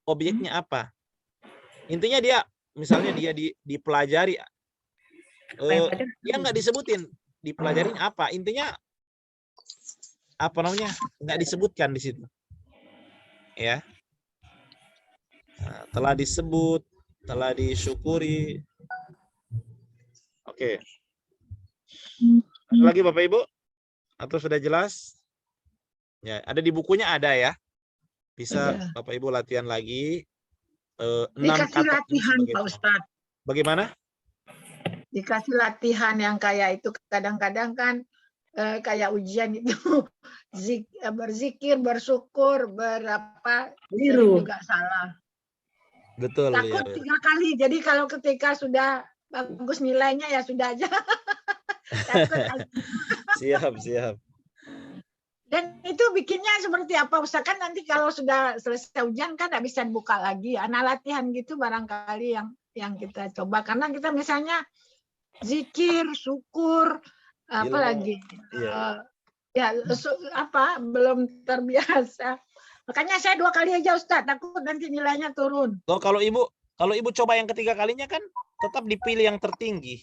objeknya apa. Intinya dia misalnya dia dipelajari, dia nggak disebutin dipelajarin apa. Intinya nggak disebutkan di situ. Ya. Nah, telah disebut, telah disyukuri. Oke. Ada lagi Bapak Ibu? Atau sudah jelas? Ya, ada di bukunya ada ya. Bisa Bapak Ibu latihan lagi. 6 Dikasih kata latihan sebagai Pak Ustadz. Bagaimana? Dikasih latihan yang kayak itu kadang-kadang kan kayak ujian itu berzikir, bersyukur, sering juga salah. Betul. Takut Ya. 3 kali. Jadi kalau ketika sudah bagus nilainya ya sudah aja. Takut. Siap. Dan itu bikinnya seperti apa? Usahakan nanti kalau sudah selesai ujian kan nggak bisa dibuka lagi. Nah, latihan gitu barangkali yang kita coba. Karena kita misalnya zikir, syukur, apalagi belum terbiasa. Makanya saya 2 kali aja Ustadz, takut nanti nilainya turun. Oh, kalau ibu coba yang ketiga kalinya kan tetap dipilih yang tertinggi.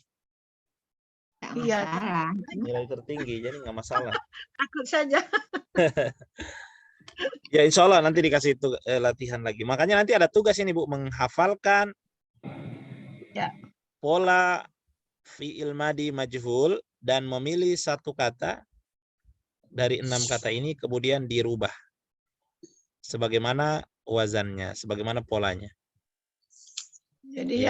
Iya. Nilai tertinggi, jadi nggak masalah. Takut saja. Ya insya Allah nanti dikasih latihan lagi. Makanya nanti ada tugas ini Bu, menghafalkan pola fi'il madi majhul dan memilih satu kata dari 6 kata ini kemudian dirubah sebagaimana wazannya, sebagaimana polanya. Jadi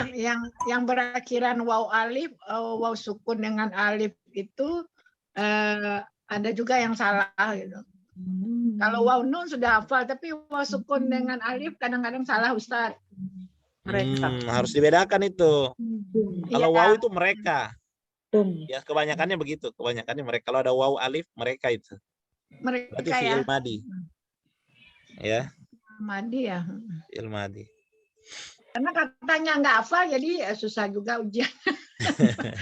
yang berakhiran waw alif, waw sukun dengan alif itu ada juga yang salah gitu. Kalau waw nun sudah hafal, tapi waw sukun dengan alif kadang-kadang salah Ustaz. Harus dibedakan itu. Kalau waw itu mereka. Ya kebanyakannya begitu, kebanyakannya mereka. Kalau ada waw alif mereka itu. Berarti fi'il madi. Ya. Madi ya. Fi'il madi. Karena katanya nggak hafal, jadi susah juga ujian.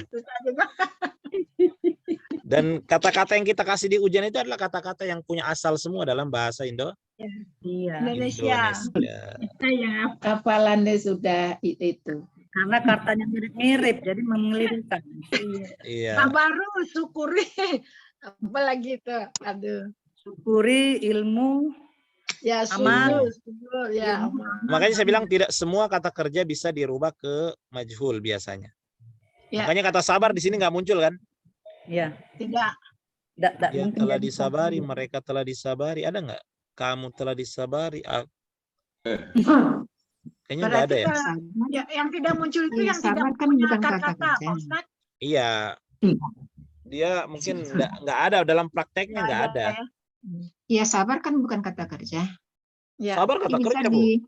Susah juga. Dan kata-kata yang kita kasih di ujian itu adalah kata-kata yang punya asal semua dalam bahasa Indonesia. Yang hafalannya sudah itu. Karena katanya mirip-mirip, jadi mengelirukan. Iya. Baru syukuri. Apalagi itu. Aduh. Syukuri ilmu. Ya, amal. Ya, makanya saya bilang tidak semua kata kerja bisa dirubah ke majhul biasanya. Ya. Makanya kata sabar di sini nggak muncul kan? Iya. Tidak. Dia telah disabari, mereka telah disabari. Ada nggak? Kamu telah disabari. Kayaknya nggak ada ya. Yang tidak muncul itu yang tidak kan punya kata-kata. Iya. Dia mungkin nggak ada dalam prakteknya, nggak ada. Ya sabar kan bukan kata kerja. Ya. Sabar kata kerja Bu.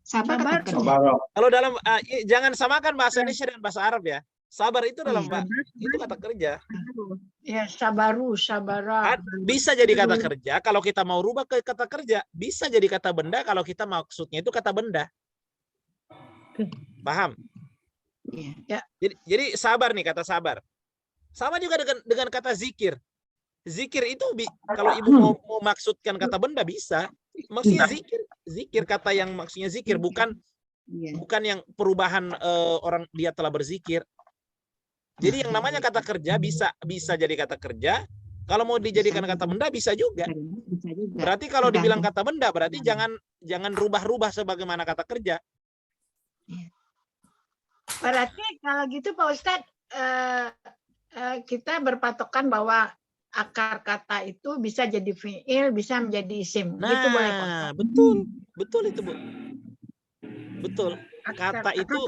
Sabar kata kerja. Kalau dalam jangan samakan bahasa Indonesia dan bahasa Arab ya. Sabar itu dalam itu kata kerja. Ya sabara. Bisa jadi kata kerja kalau kita mau rubah ke kata kerja. Bisa jadi kata benda kalau kita maksudnya itu kata benda. Paham? Ya. Jadi sabar nih, kata sabar. Sama juga dengan kata zikir. Zikir itu kalau ibu mau maksudkan kata benda bisa. Maksudnya zikir kata yang maksudnya zikir bukan yang perubahan orang dia telah berzikir. Jadi yang namanya kata kerja bisa jadi kata kerja. Kalau mau dijadikan kata benda bisa juga. Berarti kalau dibilang kata benda berarti jangan rubah-rubah sebagaimana kata kerja. Berarti kalau gitu Pak Ustadz, kita berpatokan bahwa akar kata itu bisa jadi fiil, bisa menjadi isim. Nah, gitu boleh Pak Ustadz? betul itu Bu. Betul. Kata itu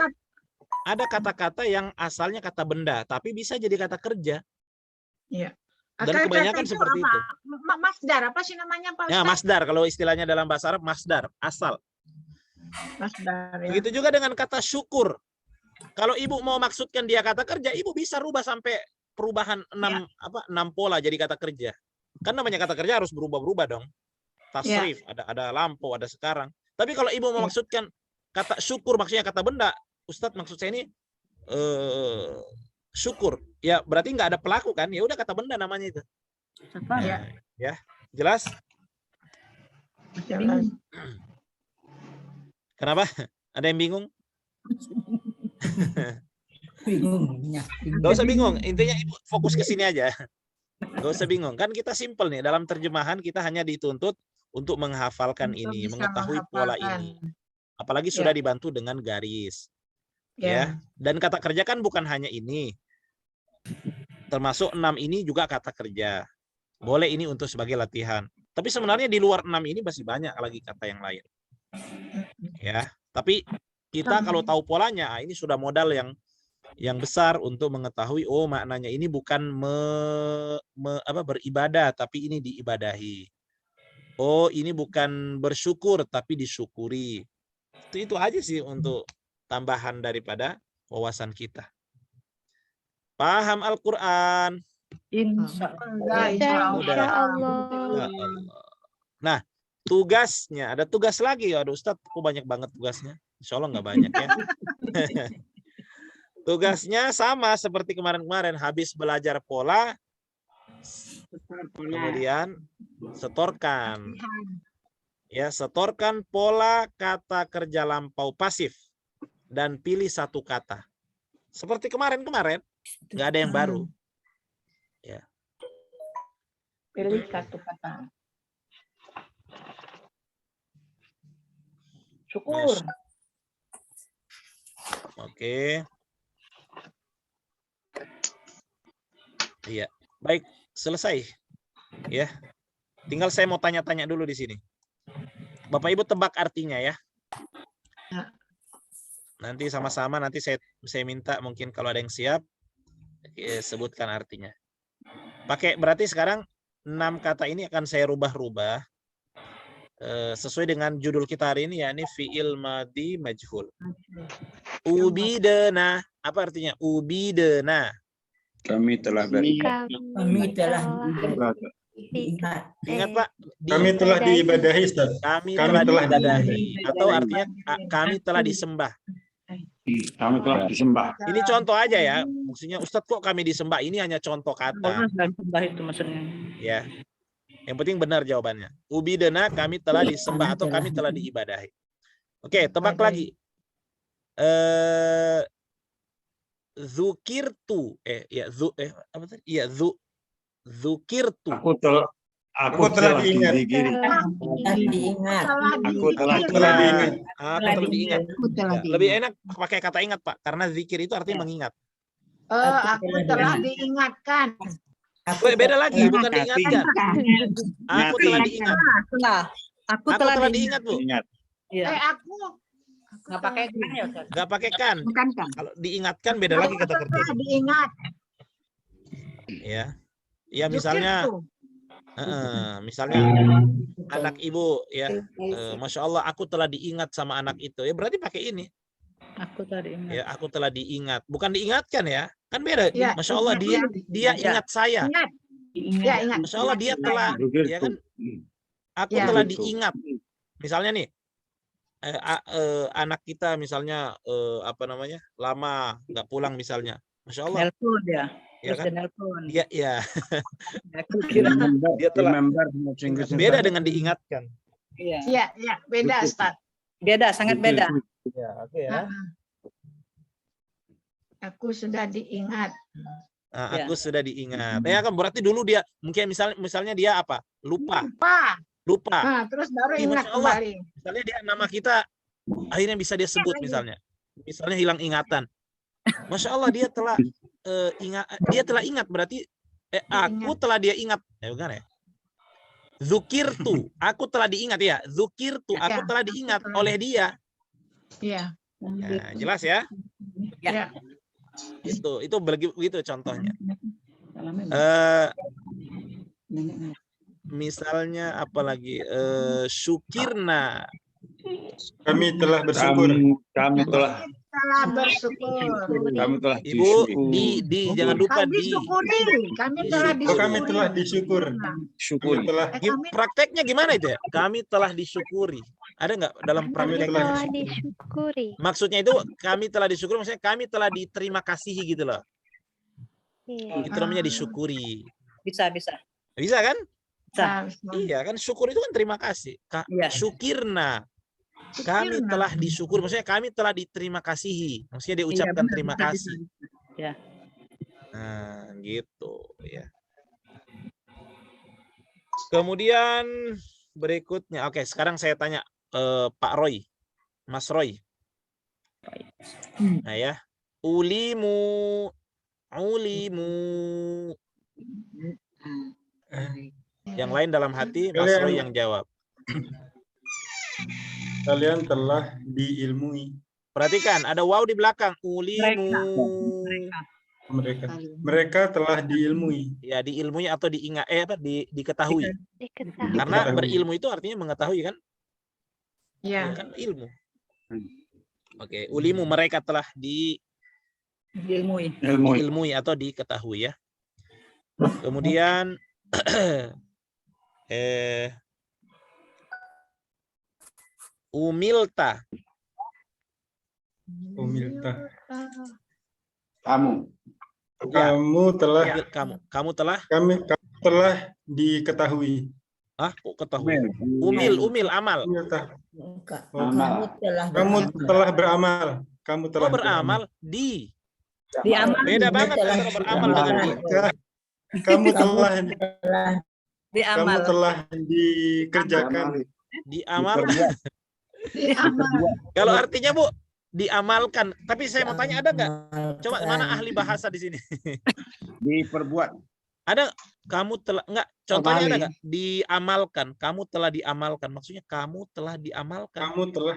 ada kata-kata yang asalnya kata benda, tapi bisa jadi kata kerja. Iya. Dan Akar kebanyakan kata seperti apa? itu. Masdar apa sih namanya Pak Ya, Ustadz? masdar kalau istilahnya dalam bahasa Arab, masdar, asal. Masdar ya. Begitu juga dengan kata syukur. Kalau ibu mau maksudkan dia kata kerja, ibu bisa rubah sampai perubahan 6 pola jadi kata kerja. Kan namanya kata kerja harus berubah-berubah dong. Tasrif, ada lampau, ada sekarang. Tapi kalau ibu mau maksudkan kata syukur maksudnya kata benda, Ustadz maksud saya ini syukur. Ya berarti nggak ada pelaku kan? Ya udah kata benda namanya itu. Ya, jelas? Kenapa? Ada yang bingung? Gak usah bingung. Intinya ibu fokus ke sini aja. Gak usah bingung. Kan kita simpel nih. Dalam terjemahan kita hanya dituntut untuk menghafalkan ini, mengetahui pola ini. Apalagi sudah dibantu dengan garis. Ya. Dan kata kerja kan bukan hanya ini. Termasuk 6 ini juga kata kerja. Boleh ini untuk sebagai latihan. Tapi sebenarnya di luar 6 ini masih banyak lagi kata yang lain. Ya, tapi kita kalau tahu polanya, ini sudah modal yang besar untuk mengetahui maknanya ini bukan beribadah tapi ini diibadahi. Ini bukan bersyukur tapi disyukuri. Itu aja sih untuk tambahan daripada wawasan kita. Paham Al-Qur'an? Insya Allah. Nah, tugasnya, ada tugas lagi. Aduh Ustadz, kok banyak banget tugasnya? Insya Allah nggak banyak ya. Tugasnya sama seperti kemarin-kemarin. Habis belajar pola, kemudian setorkan. Ya, setorkan pola kata kerja lampau pasif. Dan pilih satu kata. Seperti kemarin-kemarin, nggak ada yang baru. Ya. Pilih satu kata. Syukur. Oke. Iya, baik, selesai. Ya. Tinggal saya mau tanya-tanya dulu di sini. Bapak Ibu tebak artinya ya. Nanti sama-sama nanti saya minta mungkin kalau ada yang siap sebutkan artinya. Berarti sekarang 6 kata ini akan saya rubah-rubah sesuai dengan judul kita hari ini, yakni fi'il madhi majhul. Ubidana, apa artinya? Ubidana. Kami telah beribadah. Kami telah Ingat Pak? Kami telah diibadahi, Ustaz. Kami telah diibadahi. Atau artinya kami telah disembah. Kami telah disembah. Ini contoh aja ya. Maksudnya Ustadz kok kami disembah? Ini hanya contoh kata. Sembah itu maksudnya. Ya. Yang penting benar jawabannya. Ubidana, kami telah disembah atau kami telah diibadahi. Oke, tebak lagi. Zukirtu. Apa tadi? Iya, zukirtu. Aku telah diingat. diingat. Aku telah diingat. Aku telah diingat. Lebih enak pakai kata ingat, Pak, karena zikir itu artinya mengingat. Aku telah diingatkan. Beda lagi, bukan diingatkan. Aku telah diingat. Aku Aku telah diingat, Bu. Ingat. Aku Nggak pakai kan ya, Ustaz? Nggak pakai kan. bukan kan? Kalau diingatkan beda lagi kata kerja. Telah diingat. Ya. Ya misalnya Zukirtu. misalnya anak ibu ya, Masya Allah aku telah diingat sama anak itu. Ya berarti pakai ini. Aku tadi ingat. Ya, aku telah diingat. Bukan diingatkan ya. Kan beda. Ya, Masya Allah dia ingat saya. Ingat. Ya, ingat. Masya Allah dia telah, ya kan? Aku Ya. telah diingat. Misalnya nih, anak kita misalnya apa namanya lama nggak pulang misalnya, Masya Allah, Nelpon dia. ya Terus kan? dia nelpon. Dia ya Aku kira. dia telah Remember message beda dengan diingatkan. Iya. Iya, iya, beda Ustaz. Beda, sangat beda. Ya, oke ya. Aku sudah diingat. Nah, Ya. aku sudah diingat. Ya kan berarti dulu dia mungkin misalnya dia apa? Lupa. Nah, terus baru Ih, ingat Masya Allah. kembali. Misalnya dia nama kita akhirnya bisa dia sebut misalnya. Misalnya hilang ingatan. Masya Allah dia telah ingat berarti aku telah dia ingat. Ya bukan ya? Zukirtu, aku telah diingat ya. Zukirtu, aku telah diingat oleh dia. Iya. Ya, jelas ya? Ya. Itu begitu contohnya. Misalnya apalagi syukirna. Kami telah bersyukur. Kami telah bersyukur. Kami telah Ibu di jangan lupa Kami di. disyukuri. Kami telah Oh, kami disyukuri. telah disyukur. syukuri. Kami telah Prakteknya gimana itu ya? Kami telah disyukuri. Ada nggak dalam Kami prakteknya? telah disyukuri. Maksudnya itu kami telah disyukuri, maksudnya kami telah diterima kasihi gitu loh. Iya. Itu namanya disyukuri. Bisa. Bisa kan? Bisa. Iya kan, syukur itu kan terima kasih. Iya. Syukirna. Kami telah disyukur, maksudnya kami telah diterima kasihi. Maksudnya dia Iya, ucapkan benar, terima bisa, kasih. Ya. Nah, gitu ya. Kemudian berikutnya, oke, sekarang saya tanya Pak Roy, Mas Roy. Nah ya, ulimu. Yang lain dalam hati, Mas Roy yang jawab. Kalian telah diilmui. Perhatikan, ada waw di belakang. Ulimu. Mereka telah diilmui. Ya, diilmui atau diingat, diketahui. Diketahui. Karena berilmu itu artinya mengetahui kan? Iya. Kan ilmu. Oke, ulimu mereka telah diilmui atau diketahui ya. Kemudian umilta. Kamu telah kamu telah kami telah diketahui. Ah, kok ketahui? Umil amal. Kamu telah beramal. Kamu telah beramal di. Diamal. Beda banget antara beramal dengan di. Kamu telah diamal. Kamu telah dikerjakan. Diamal. Kalau artinya Bu, diamalkan. Tapi saya mau tanya, ada nggak? Coba mana ahli bahasa di sini? Diperbuat. Ada, kamu telah nggak? Contohnya ada nggak? Diamalkan. Kamu telah diamalkan. Maksudnya kamu telah diamalkan. Kamu telah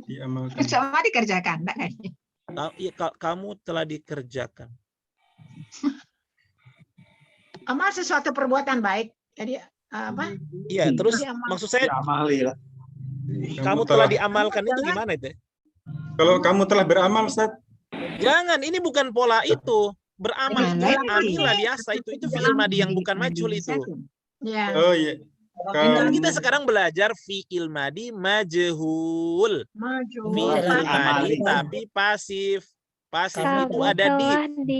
diamalkan. Sama dikerjakan, enggak kan? Iya, kamu telah dikerjakan. Amal sesuatu perbuatan baik. Jadi apa? Iya, terus maksud saya kamu telah diamalkan itu gimana itu? Kalau kamu telah beramal, Ustaz. Jangan, ini bukan pola itu. Beramal itu amilah biasa itu fi'il madi yang bukan majhul itu. Ya. Oh iya. Kita sekarang belajar fi'il madi majhul. Fi'il madi tapi pasif. Pasif itu ada di.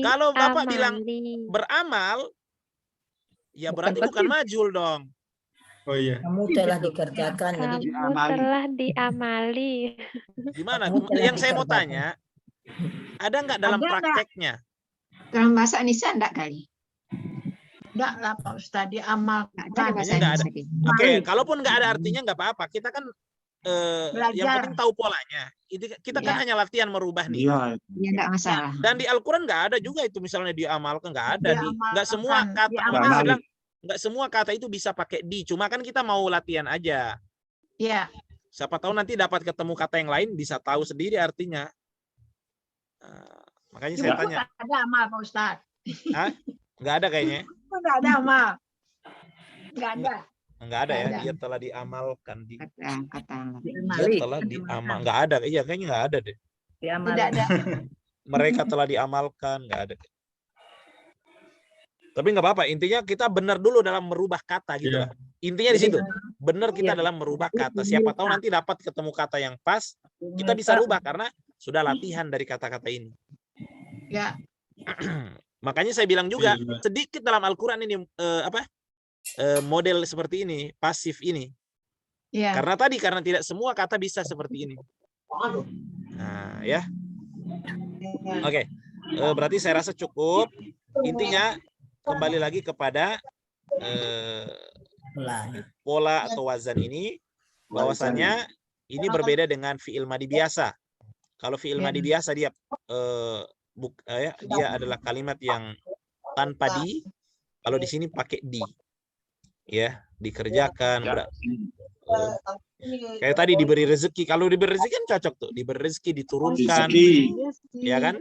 Kalau Bapak bilang beramal, ya berarti bukan majhul dong. Oh iya. Kamu telah dikerjakan. Kamu telah diamali. Gimana? Yang saya mau tanya, ada nggak dalam prakteknya? Dalam bahasa Indonesia enggak kali? Enggak lah Pak Ustaz, diamalkan. Enggak ada. Oke, kalaupun nggak ada artinya nggak apa-apa. Kita kan yang penting tahu polanya. Kita kan hanya latihan merubah nih. Iya, enggak masalah. Dan di Al-Quran nggak ada juga itu misalnya diamalkan, nggak ada. Nggak semua kata, nggak semua kata itu bisa pakai di. Cuma kan kita mau latihan aja. Iya. Siapa tahu nanti dapat ketemu kata yang lain bisa tahu sendiri artinya. Makanya saya tanya. Nggak ada amal Pak Ustaz. Hah? Nggak ada kayaknya. Nggak ada amal. Nggak ada. Enggak ada ya, dia telah diamalkan. Dia Diamali. telah diamal. Enggak ada, iya kayaknya enggak ada deh. Diamali. Tidak ada. Mereka telah diamalkan, enggak ada. Tapi enggak apa-apa, intinya kita benar dulu dalam merubah kata gitu. Iya. Intinya di situ. Jadi, Benar kita iya. dalam merubah kata. Siapa tahu nanti dapat ketemu kata yang pas, kita bisa rubah karena sudah latihan dari kata-kata ini. Ya. Makanya saya bilang juga sedikit dalam Al-Qur'an ini model seperti ini, pasif ini. Ya. Karena tidak semua kata bisa seperti ini. Nah, ya. Oke. Berarti saya rasa cukup. Intinya kembali lagi kepada pola atau wazan ini, bahwasannya ini berbeda dengan fi'il madi biasa. Kalau fi'il madi biasa dia dia adalah kalimat yang tanpa di, kalau di sini pakai di, ya, dikerjakan. Kayak tadi diberi rezeki, kalau diberi rezeki kan cocok tuh, diberi rezeki, diturunkan, ya kan,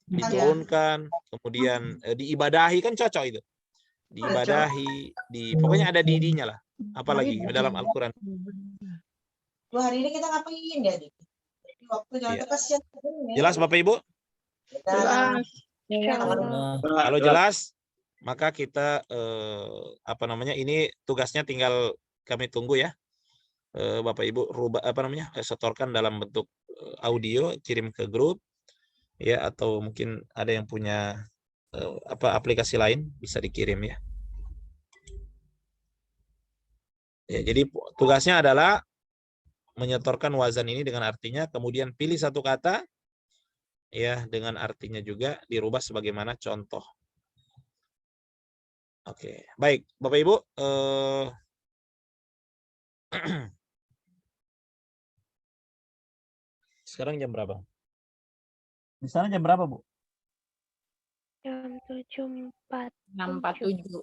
diturunkan, kemudian diibadahi kan cocok itu, diibadahi, pokoknya ada didinya lah, apalagi dalam Al-Quran. 2 hari ini kita ngapain ya? Waktu jangan kasihan. Jelas Bapak Ibu? Jelas. Kalau jelas, maka kita ini tugasnya tinggal kami tunggu ya. Bapak Ibu rubah setorkan dalam bentuk audio, kirim ke grup ya, atau mungkin ada yang punya aplikasi lain bisa dikirim ya. Ya, jadi tugasnya adalah menyetorkan wazan ini dengan artinya, kemudian pilih satu kata ya dengan artinya juga dirubah sebagaimana contoh. Oke, baik Bapak Ibu, sekarang jam berapa? Di sana jam berapa, Bu? Jam 7.47. 6.47.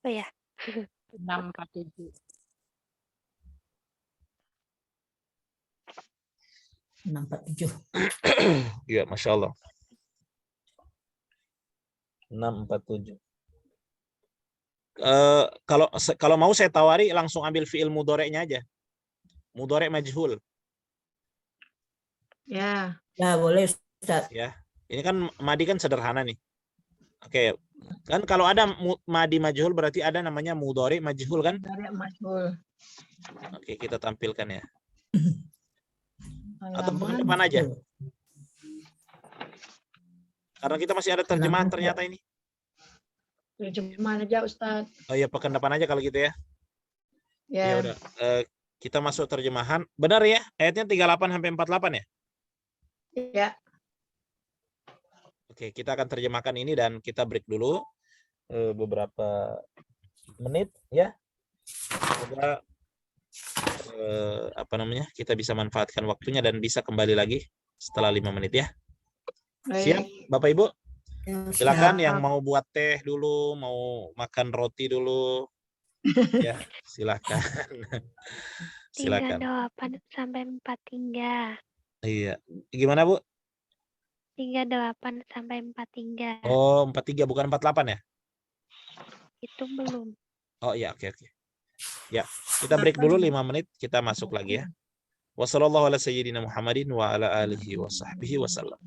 Oh ya. 6.47. 647. Iya, Masya Allah. 647. Kalau mau saya tawari langsung ambil fi'il mudhari'nya aja. Mudhari' majhul. Ya. Ya, boleh Ustaz. Ya. Ini kan madi kan sederhana nih. Oke. Kan kalau ada madi majhul berarti ada namanya mudhari' majhul kan? Mudhari' majhul. Oke, kita tampilkan ya. Atau pekan depan aja. Karena kita masih ada terjemahan ternyata ini. Terjemahan aja Ustaz. Oh iya, pekan depan aja kalau gitu ya. Ya. Ya udah. Kita masuk terjemahan. Benar ya? Ayatnya 38 sampai 48 ya? Ya. Oke, kita akan terjemahkan ini dan kita break dulu beberapa menit ya. Semoga kita bisa manfaatkan waktunya dan bisa kembali lagi setelah 5 menit ya. Siap, Bapak Ibu? Silakan yang mau buat teh dulu, mau makan roti dulu. Ya, silakan. Silakan. 38 sampai 43. Iya. Gimana, Bu? 38 sampai 43. Oh, 43 bukan 48 ya? Itu belum. Oh iya, oke. Ya, kita break dulu 5 menit, kita masuk lagi ya. Wassallallahu ala sayyidina Muhammadin wa ala alihi wa sahbihi wasallam.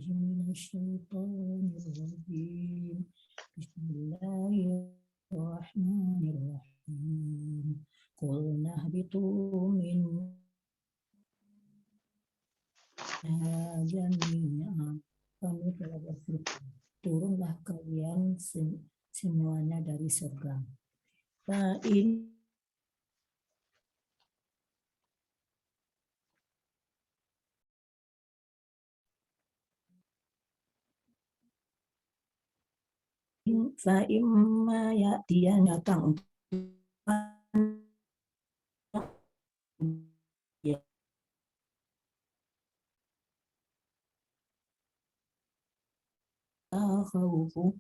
minasyaitonirrajim. Bismillahirrahmanirrahim. Qul nahbitu jami'an. Kami telah berfirman, turunlah kalian semuanya dari surga. Fa'imma ya dia datang untuk ya. Khawfu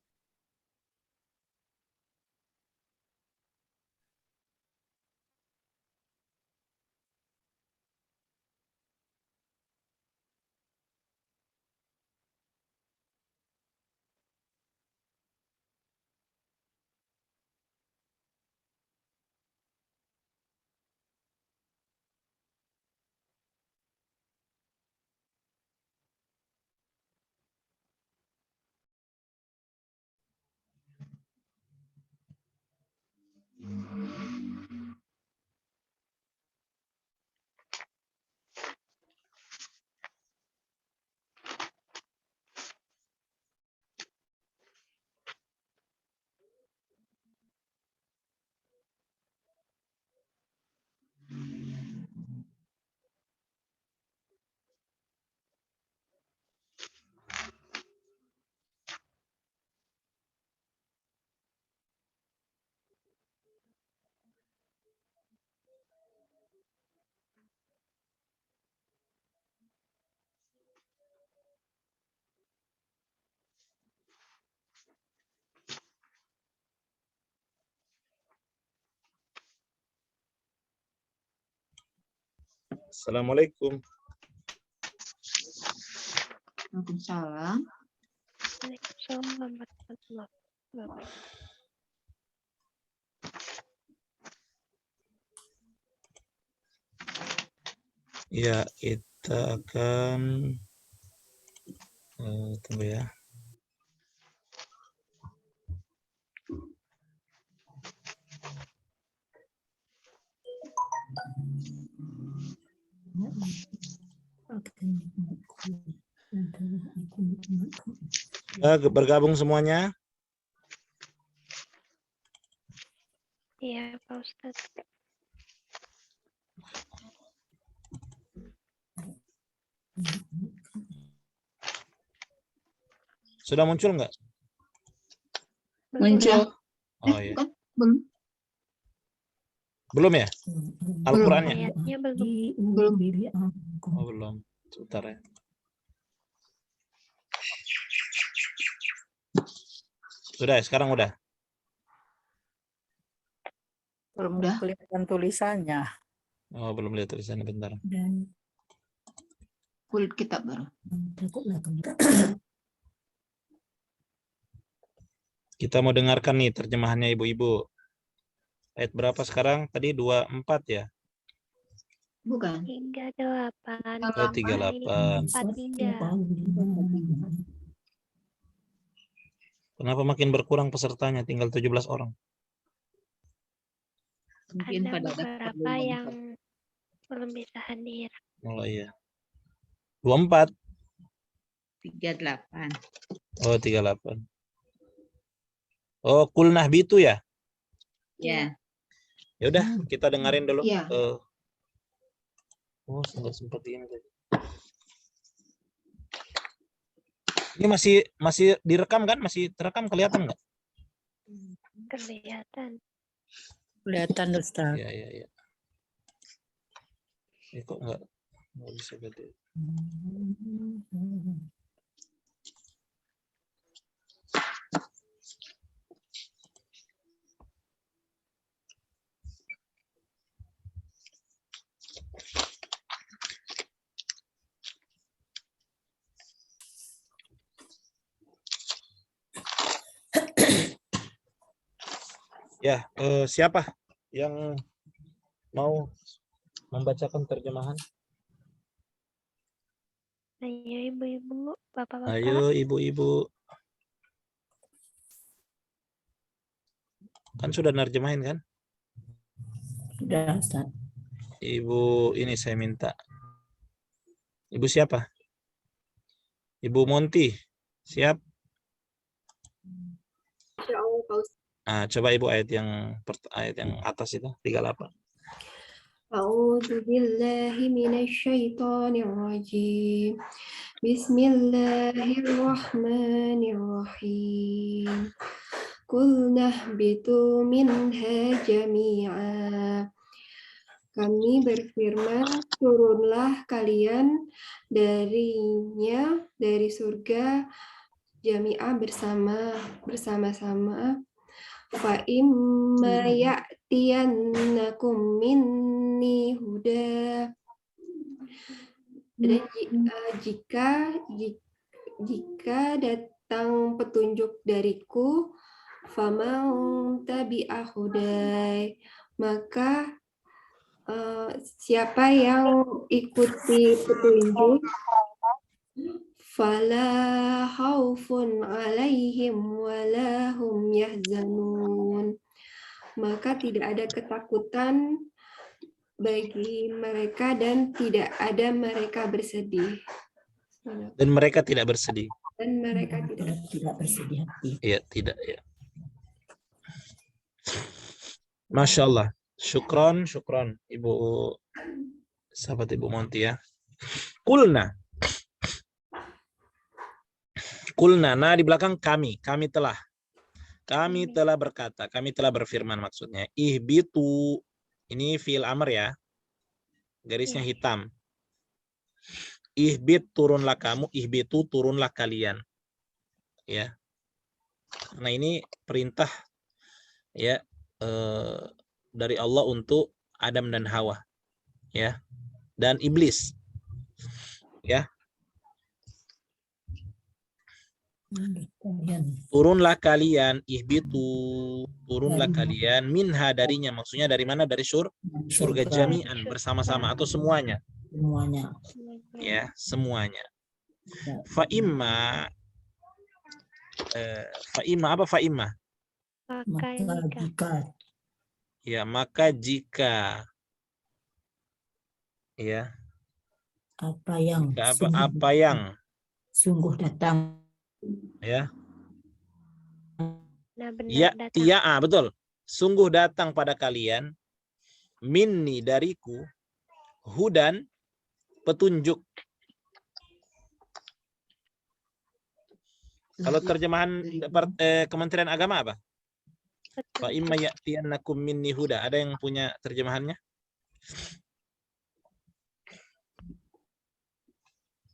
Assalamualaikum. Waalaikumsalam. Waalaikumsalam warahmatullahi wabarakatuh. Ya, kita akan tunggu ya. Bergabung semuanya? Iya, Pak Ustadz. Sudah muncul nggak? Muncul. Oh iya. Belum. Belum ya? Al-Qur'annya? Ayatnya belum. Oh, belum. Sebentar ya. Sudah, sekarang udah. Belum kelihatan tulisannya. Oh, belum lihat tulisannya, bentar. Dan Kulit kitab baru. Kita mau dengarkan nih terjemahannya ibu-ibu. Ayat berapa sekarang? Tadi 24 ya? Bukan. 38. Oh, 38. 43. Kenapa makin berkurang pesertanya? Tinggal 17 orang. Mungkin Ada pada beberapa yang belum bisa hadir. Oh iya. 24. 38. Oh, 38. Oh, Qul nahbitu ya? Ya. Ya udah, kita dengerin dulu. Iya. Oh, nggak sempat ini tadi. Ini masih direkam kan? Masih terekam, kelihatan nggak? Kelihatan. Kelihatan Ustaz. Iya, iya, iya. Ini kok nggak bisa gede. Ya, siapa yang mau membacakan terjemahan? Ayo ibu-ibu, bapak-bapak. Ayo ibu-ibu. Kan sudah nerjemahin kan? Sudah, Ustaz. Ibu ini saya minta. Ibu siapa? Ibu Monty. Siap? Coba Ibu ayat yang atas itu 38. A'udzu billahi minasyaitonir rajim. Bismillahirrahmanirrahim. Qul nahbitu minha jami'a. Kami berfirman, turunlah kalian darinya, dari surga, jami'a bersama-sama. Fa imma ya'tiyannakum minni huda. Dan jika datang petunjuk dariku, faman tabi'a hudai, maka siapa yang ikuti petunjuk, fala khaufun alaihim wala hum yahzanun, maka tidak ada ketakutan bagi mereka dan tidak ada mereka bersedih. Dan mereka tidak bersedih. Dan mereka tidak bersedih hati. Iya, tidak ya. Masya Allah. Syukron Ibu sahabat Ibu Monty ya. Kulna, nah di belakang kami telah berkata, kami telah berfirman maksudnya. Ihbitu, ini fi'il amr ya, garisnya hitam. Ihbit, turunlah kamu, ihbitu, turunlah kalian. Ya. Nah ini perintah ya dari Allah untuk Adam dan Hawa, ya, dan iblis, ya. Turunlah kalian, ihbitu, turunlah kalian, minha, darinya, maksudnya dari mana? Dari surga jami'an, bersama-sama atau semuanya? Semuanya. Ya, semuanya. Fa imma apa fa imma? Maka jika ya apa yang sungguh datang ya benar betul, sungguh datang pada kalian minni, dariku, hudan, petunjuk. Kalau terjemahan Kementerian Agama apa? Fa imma ya'tiyannakum minni huda. Ada yang punya terjemahannya?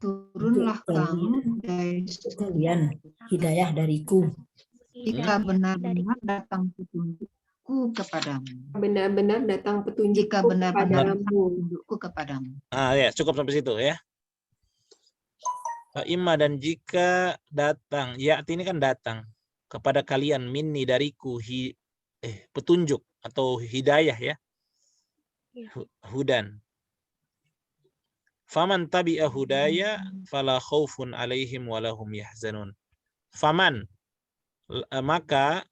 Turunlah kamu dari kalian hidayah dariku. Jika benar-benar datang petunjukku kepadamu. Benar-benar datang petunjuk Jika benar-benar petunjukku kepadamu. Ya, cukup sampai situ ya. Fa imma, dan jika datang, ya'ti ini kan datang kepada kalian, minni, dariku, petunjuk atau hidayah ya. Hudan. Faman tabi'a hudaya fala khaufun alaihim walahum yahzanun. Faman, maka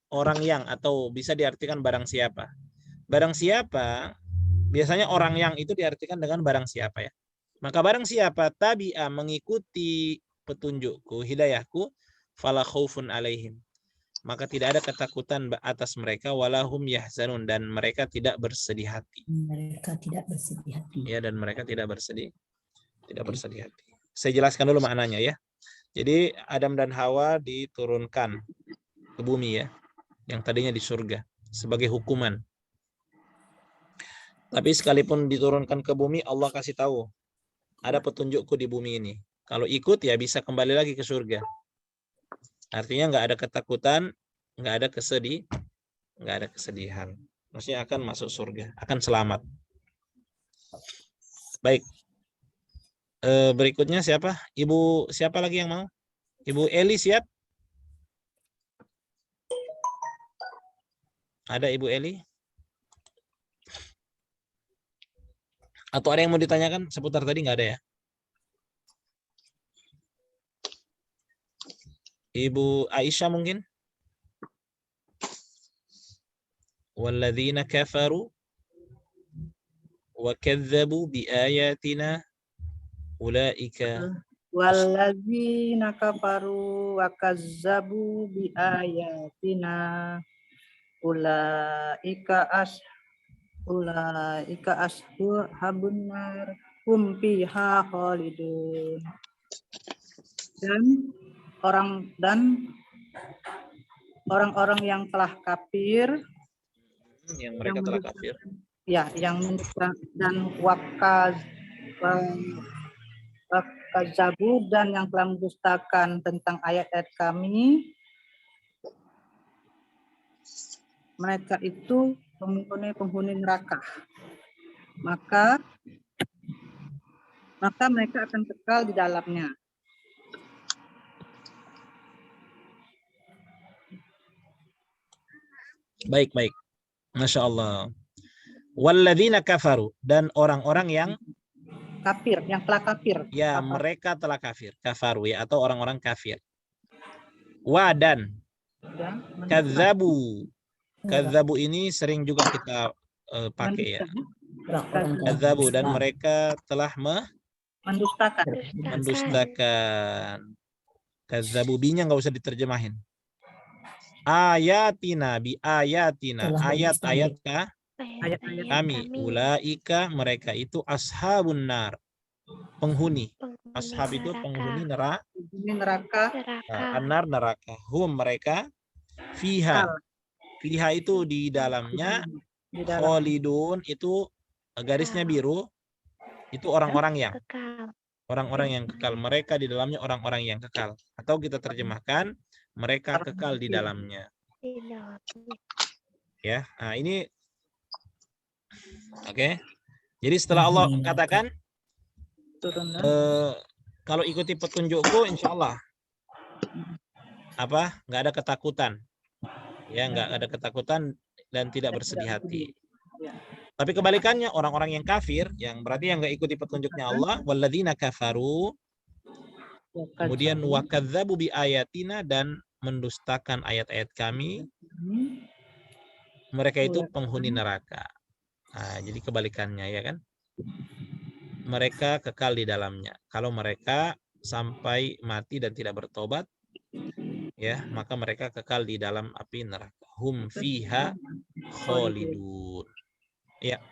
orang yang, atau bisa diartikan barang siapa. Barang siapa, biasanya orang yang itu diartikan dengan barang siapa ya. Maka barang siapa tabi'a, mengikuti petunjukku, hidayahku, fala khaufun alaihim, maka tidak ada ketakutan atas mereka, walahum yahzanun, dan mereka tidak bersedih hati. Mereka tidak bersedih hati. Ya, dan mereka tidak bersedih hati. Saya jelaskan dulu maknanya ya. Jadi Adam dan Hawa diturunkan ke bumi ya, yang tadinya di surga sebagai hukuman. Tapi sekalipun diturunkan ke bumi, Allah kasih tahu ada petunjukku di bumi ini. Kalau ikut ya bisa kembali lagi ke surga. Artinya nggak ada ketakutan, nggak ada kesedihan. Maksudnya akan masuk surga, akan selamat. Baik. Berikutnya siapa? Siapa lagi yang mau? Ibu Eli siap? Ada Ibu Eli? Atau ada yang mau ditanyakan seputar tadi? Nggak ada ya? Ibu Aisyah mungkin? Walladzina kafaru wa kadzabu bi ayatina ulaika Walladzina kafaru wa kazzabu bi ayatina ulaika ashabun nar hum fiha khalidun. Dan orang-orang yang telah kafir, yang mereka telah kafir, yang dan wakazabu dan yang telah mendustakan tentang ayat-ayat kami, mereka itu penghuni neraka. Maka mereka akan kekal di dalamnya. Baik. Masya Allah. Walladzina kafaru, dan orang-orang yang kafir, yang telah kafir. Ya, mereka telah kafir. Kafaru ya, atau orang-orang kafir. Wa dan kadzabu. Kadzabu ini sering juga kita pakai ya. Kadzabu, dan mereka telah mendustakan. Kadzabu binya nggak usah diterjemahin. Ayatina bi ayatina, ayat-ayat kami. Ulaika, mereka itu ashabun nar, penghuni. Ashab itu penghuni neraka. An-nar, neraka. Hum, mereka. Fiha itu di dalamnya. Khalidun itu garisnya biru. Itu orang-orang yang kekal. Mereka di dalamnya orang-orang yang kekal. Atau kita terjemahkan, mereka kekal di dalamnya. Ya, nah ini oke. Jadi setelah Allah katakan kalau ikuti petunjukku, insya Allah nggak ada ketakutan, ya, nggak ada ketakutan dan tidak bersedih hati. Tapi kebalikannya, orang-orang yang kafir, yang berarti yang nggak ikuti petunjuknya Allah, walladzina kafaru, kemudian wa kadzabu bi ayatina, dan mendustakan ayat-ayat kami, mereka itu penghuni neraka. Nah, jadi kebalikannya, ya kan? Mereka kekal di dalamnya. Kalau mereka sampai mati dan tidak bertobat, ya, maka mereka kekal di dalam api neraka. Hum fiha khalidun. Ya.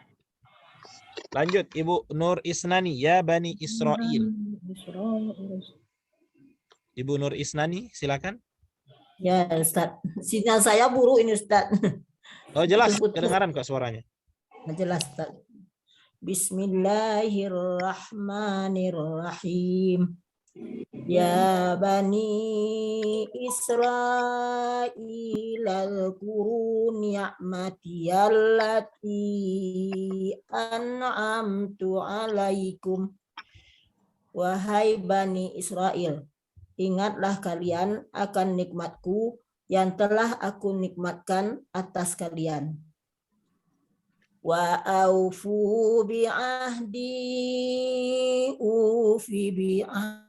Lanjut, Ibu Nur Isnani, ya Bani Israil. Ibu Nur Isnani, silakan. Ya, Ustaz. Sinyal saya buruk ini, Ustaz. Oh, jelas, kedengaran kok suaranya. Jelas, Ustaz. Bismillahirrahmanirrahim. Ya Bani Israil, al-quru ni'mati allati an'amtu alaikum. Wahai Bani Israel, ingatlah kalian akan nikmatku yang telah aku nikmatkan atas kalian. Wa aufu bi'ahdi ufi bi'ahdi.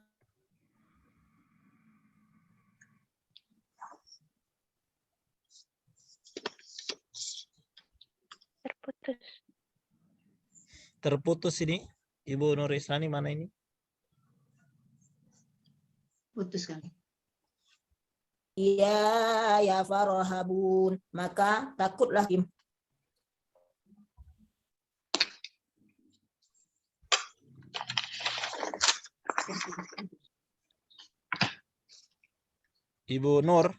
Terputus ini. Ibu Nur Islani mana ini? Putus kali. Iya, ya farhabun, maka takutlah. Ibu Nur.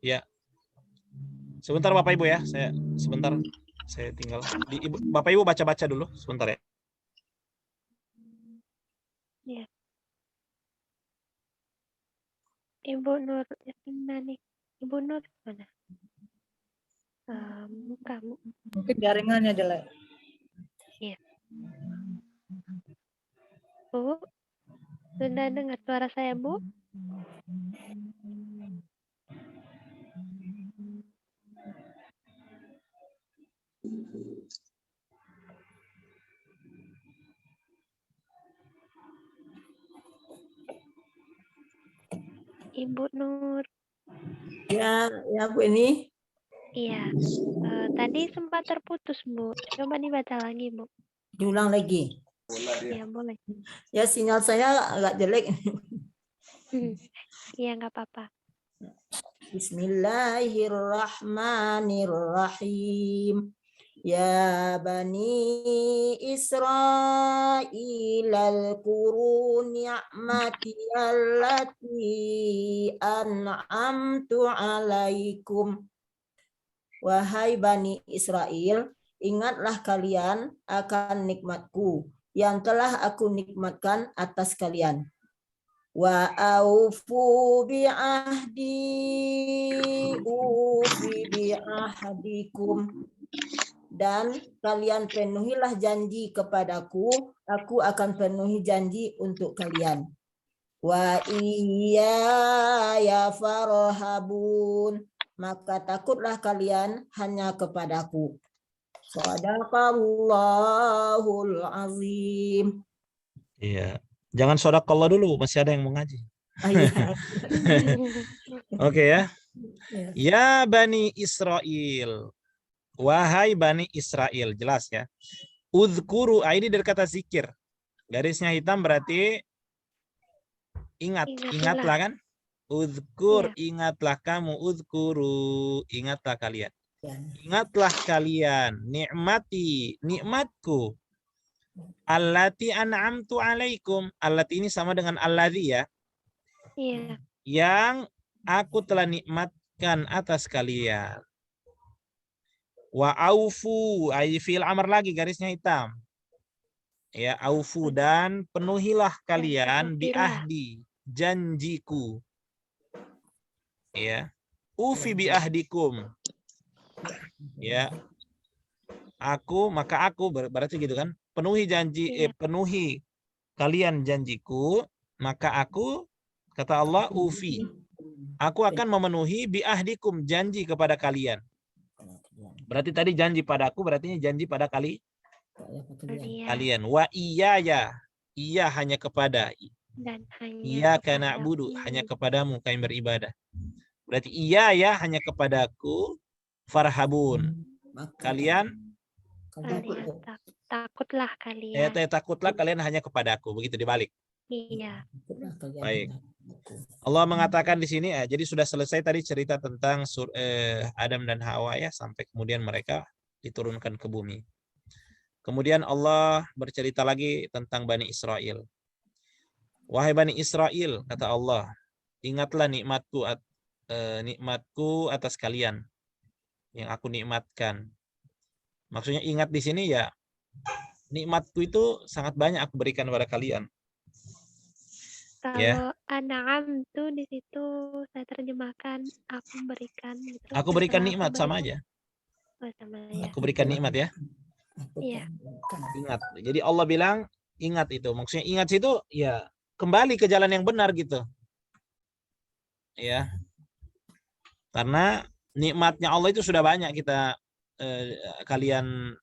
Ya. Sebentar Bapak Ibu ya, saya tinggal. Bapak Ibu baca-baca dulu sebentar ya. Ya. Ibu Nur Isnani. Ibu Nur mana? Kamu. Mungkin jaringannya jelek. Iya. Bu, sudah dengar suara saya, Bu? Ibu Nur. Ya, Bu ini. Iya. Tadi sempat terputus, Bu. Coba dibaca lagi, Bu. Diulang lagi. Iya, boleh. Ya, sinyal saya agak jelek. Iya, nggak apa-apa. Bismillahirrahmanirrahim. Ya Bani Israil al-kuru ni'mati allati an'amtu alaikum. Wahai Bani Israel, ingatlah kalian akan nikmatku yang telah aku nikmatkan atas kalian. Wa aufu bi'ahdi ufi bi'ahdikum. Dan kalian penuhilah janji kepadaku, aku akan penuhi janji untuk kalian. Wa iyaya farhabun, maka takutlah kalian hanya kepadaku. Shadaqallahul azim. Iya. Jangan shadakallah dulu, masih ada yang mau ngaji. Oke ya. Ya Bani Israel. Wahai Bani Israel, jelas ya. Uzkuru, ini dari kata zikir. Garisnya hitam berarti ingat, ingatlah kan? Uzkur, ingatlah kamu, uzkuru, ingatlah kalian. Ingatlah kalian, nikmati, nikmatku. Allati an'amtu alaikum. Allati ini sama dengan alladzi ya. Iya. Yang aku telah nikmatkan atas kalian. Wa aufu, fi'il amr lagi garisnya hitam. Ya, aufu, dan penuhilah kalian bi'ahdi, janjiku. Ya. Ufi bi'ahdikum. Ya. Maka aku berarti gitu kan? Penuhi janji, penuhi kalian janjiku, maka aku, kata Allah, ufi. Aku akan memenuhi bi'ahdikum, janji kepada kalian. Berarti tadi janji padaku, berarti janji pada kalian. Wa iyaya, iya hanya kepada. Dan hanya Iya kana budu, hanya kepadamu kami beribadah. Berarti iya ya hanya kepadaku. Farhabun, kalian takutlah kalian. Takutlah kalian hanya kepadaku, begitu dibalik. Iya. Baik. Allah mengatakan di sini, jadi sudah selesai tadi cerita tentang Adam dan Hawa ya, sampai kemudian mereka diturunkan ke bumi. Kemudian Allah bercerita lagi tentang Bani Israel. Wahai Bani Israel, kata Allah, ingatlah nikmatku atas kalian yang aku nikmatkan. Maksudnya ingat di sini ya, nikmatku itu sangat banyak aku berikan kepada kalian. Kalau an'am tuh di situ saya terjemahkan aku berikan gitu. Aku berikan nikmat sama aja. Oh, sama ya. Aku berikan nikmat ya. Iya. Ingat. Jadi Allah bilang ingat itu. Maksudnya ingat situ ya kembali ke jalan yang benar gitu. Ya. Karena nikmatnya Allah itu sudah banyak kita kalian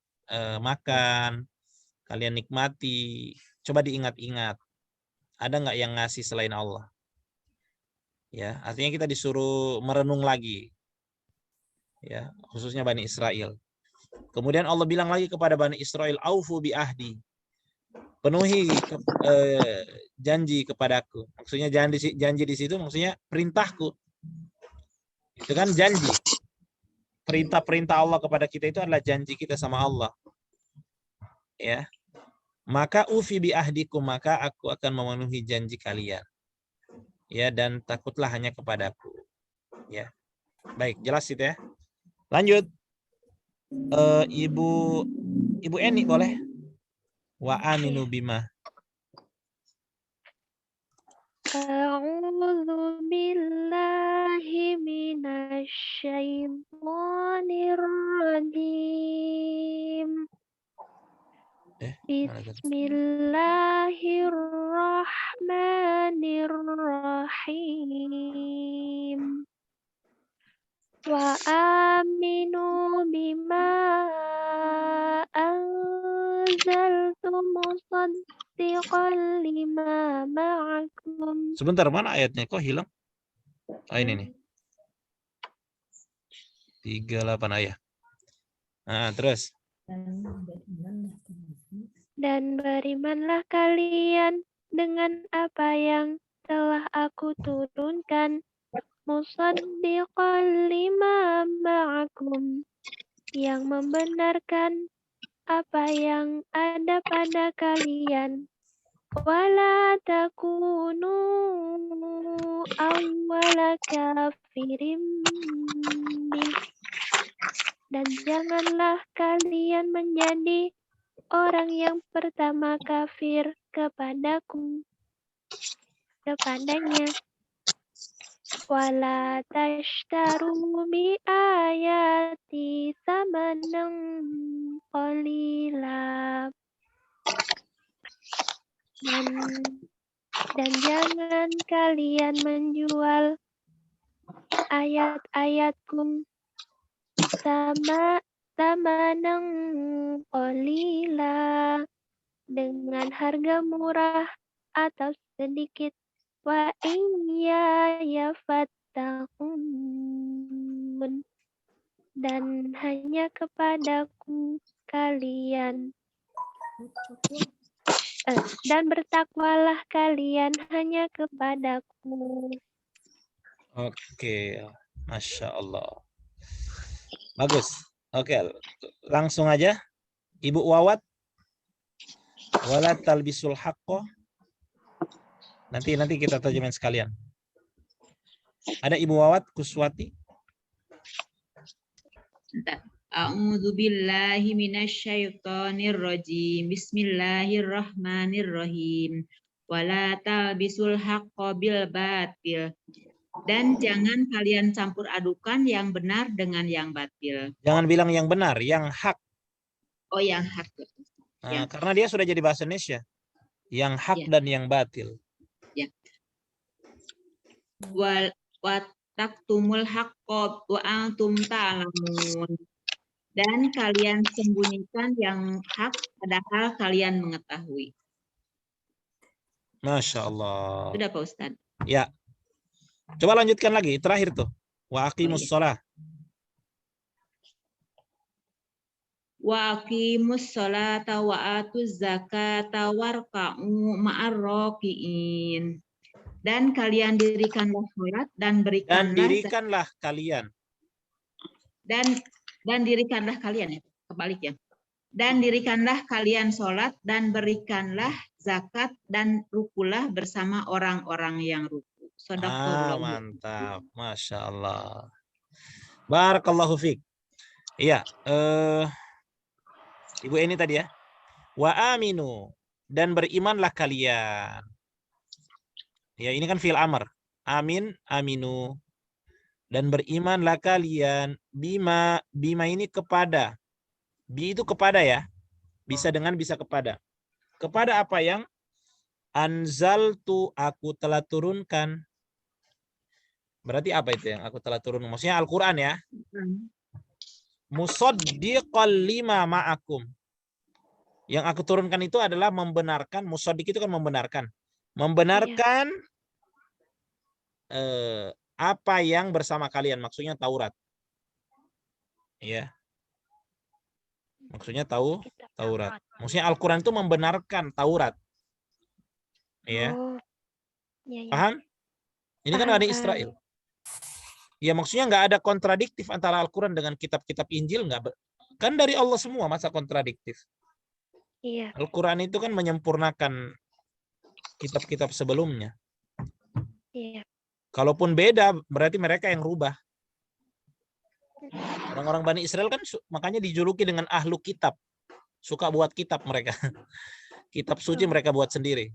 makan, kalian nikmati. Coba diingat-ingat. Ada nggak yang ngasih selain Allah? Ya, artinya kita disuruh merenung lagi. Ya, khususnya Bani Israel. Kemudian Allah bilang lagi kepada Bani Israel, aufu bi ahdi. Penuhi janji kepadaku. Maksudnya janji di situ maksudnya perintahku. Itu kan janji. Perintah-perintah Allah kepada kita itu adalah janji kita sama Allah. Ya. Maka ufi bi ahdikum, maka aku akan memenuhi janji kalian. Ya, dan takutlah hanya kepadaku. Ya. Baik, jelas itu ya. Lanjut. Ibu Eni boleh? Wa aminu bima. A'udzu billahi minasy syaithanir rajim. Bismillahirrahmanirrahim. Wa aminu bima anzaltu musaddiqan lima ma'akum. Sebentar, mana ayatnya? Kok hilang? ini nih. 38 ayat. Nah, terus. Dan berimanlah kalian dengan apa yang telah aku turunkan, musaddiqan lima ma'akum, yang membenarkan apa yang ada pada kalian. Wala takunu awwala kafirim bih. Dan janganlah kalian menjadi orang yang pertama kafir kepadanya. Wala tashtaru bi ayati samanan qalila. Dan jangan kalian menjual ayat-ayatku samanan qalila, dengan harga murah atau sedikit. Wa iyya yafattaqun, dan hanya kepadaku kalian dan bertakwalah kalian hanya kepadaku. Oke, Masya Allah. Bagus. Oke, langsung aja. Ibu Wawat. Wala talbisul haqqo. Nanti kita terjemahin sekalian. Ada Ibu Wawat Kuswati? A'udzu billahi minasyaitonir rajim. Bismillahirrahmanirrahim. Wala talbisul haqqo bil batil. Dan jangan kalian campur adukan yang benar dengan yang batil. Jangan bilang yang benar, yang hak. Oh, yang hak. Nah, karena dia sudah jadi bahasa Indonesia. Yang hak dan yang batil. Ya. Wa taktumul haqqo wa antum ta'lamun. Dan kalian sembunyikan yang hak padahal kalian mengetahui. Masya Allah. Sudah Pak Ustadz? Ya. Coba lanjutkan lagi. Terakhir tuh. Wa aqimus shalah. Wa aqimus sholata wa atuz zakata warka'u ma'ar raki'in. Dan kalian dirikanlah sholat dan berikanlah kalian. Dan dirikanlah kalian, ya, kebalik ya. Dan dirikanlah kalian sholat dan berikanlah zakat dan rukulah bersama orang-orang yang ruku. Mantap, Masya Allah. Barakallahu fiik. Iya, Ibu ini tadi ya. Wa aminu, dan berimanlah kalian. Ya, ini kan fi'il amr. Amin, aminu. Dan berimanlah kalian. Bima ini kepada. Bi itu kepada ya. Bisa dengan, bisa kepada. Kepada apa yang anzaltu, aku telah turunkan. Berarti apa itu yang aku telah turunkan? Maksudnya Al-Quran ya. Musaddiqal lima ma'akum. Yang aku turunkan itu adalah membenarkan. Musaddiq itu kan membenarkan. Membenarkan apa yang bersama kalian. Maksudnya Taurat. Ya. Maksudnya Taurat. Maksudnya Al-Quran itu membenarkan Taurat. Ya. Paham? Ini kan ada Israel. Ya, maksudnya nggak ada kontradiktif antara Al-Quran dengan kitab-kitab Injil, nggak. Kan dari Allah semua, masa kontradiktif? Iya. Al-Quran itu kan menyempurnakan kitab-kitab sebelumnya. Iya. Kalaupun beda, berarti mereka yang rubah. Orang-orang Bani Israel kan makanya dijuluki dengan ahlu kitab. Suka buat kitab mereka. Kitab suci mereka buat sendiri.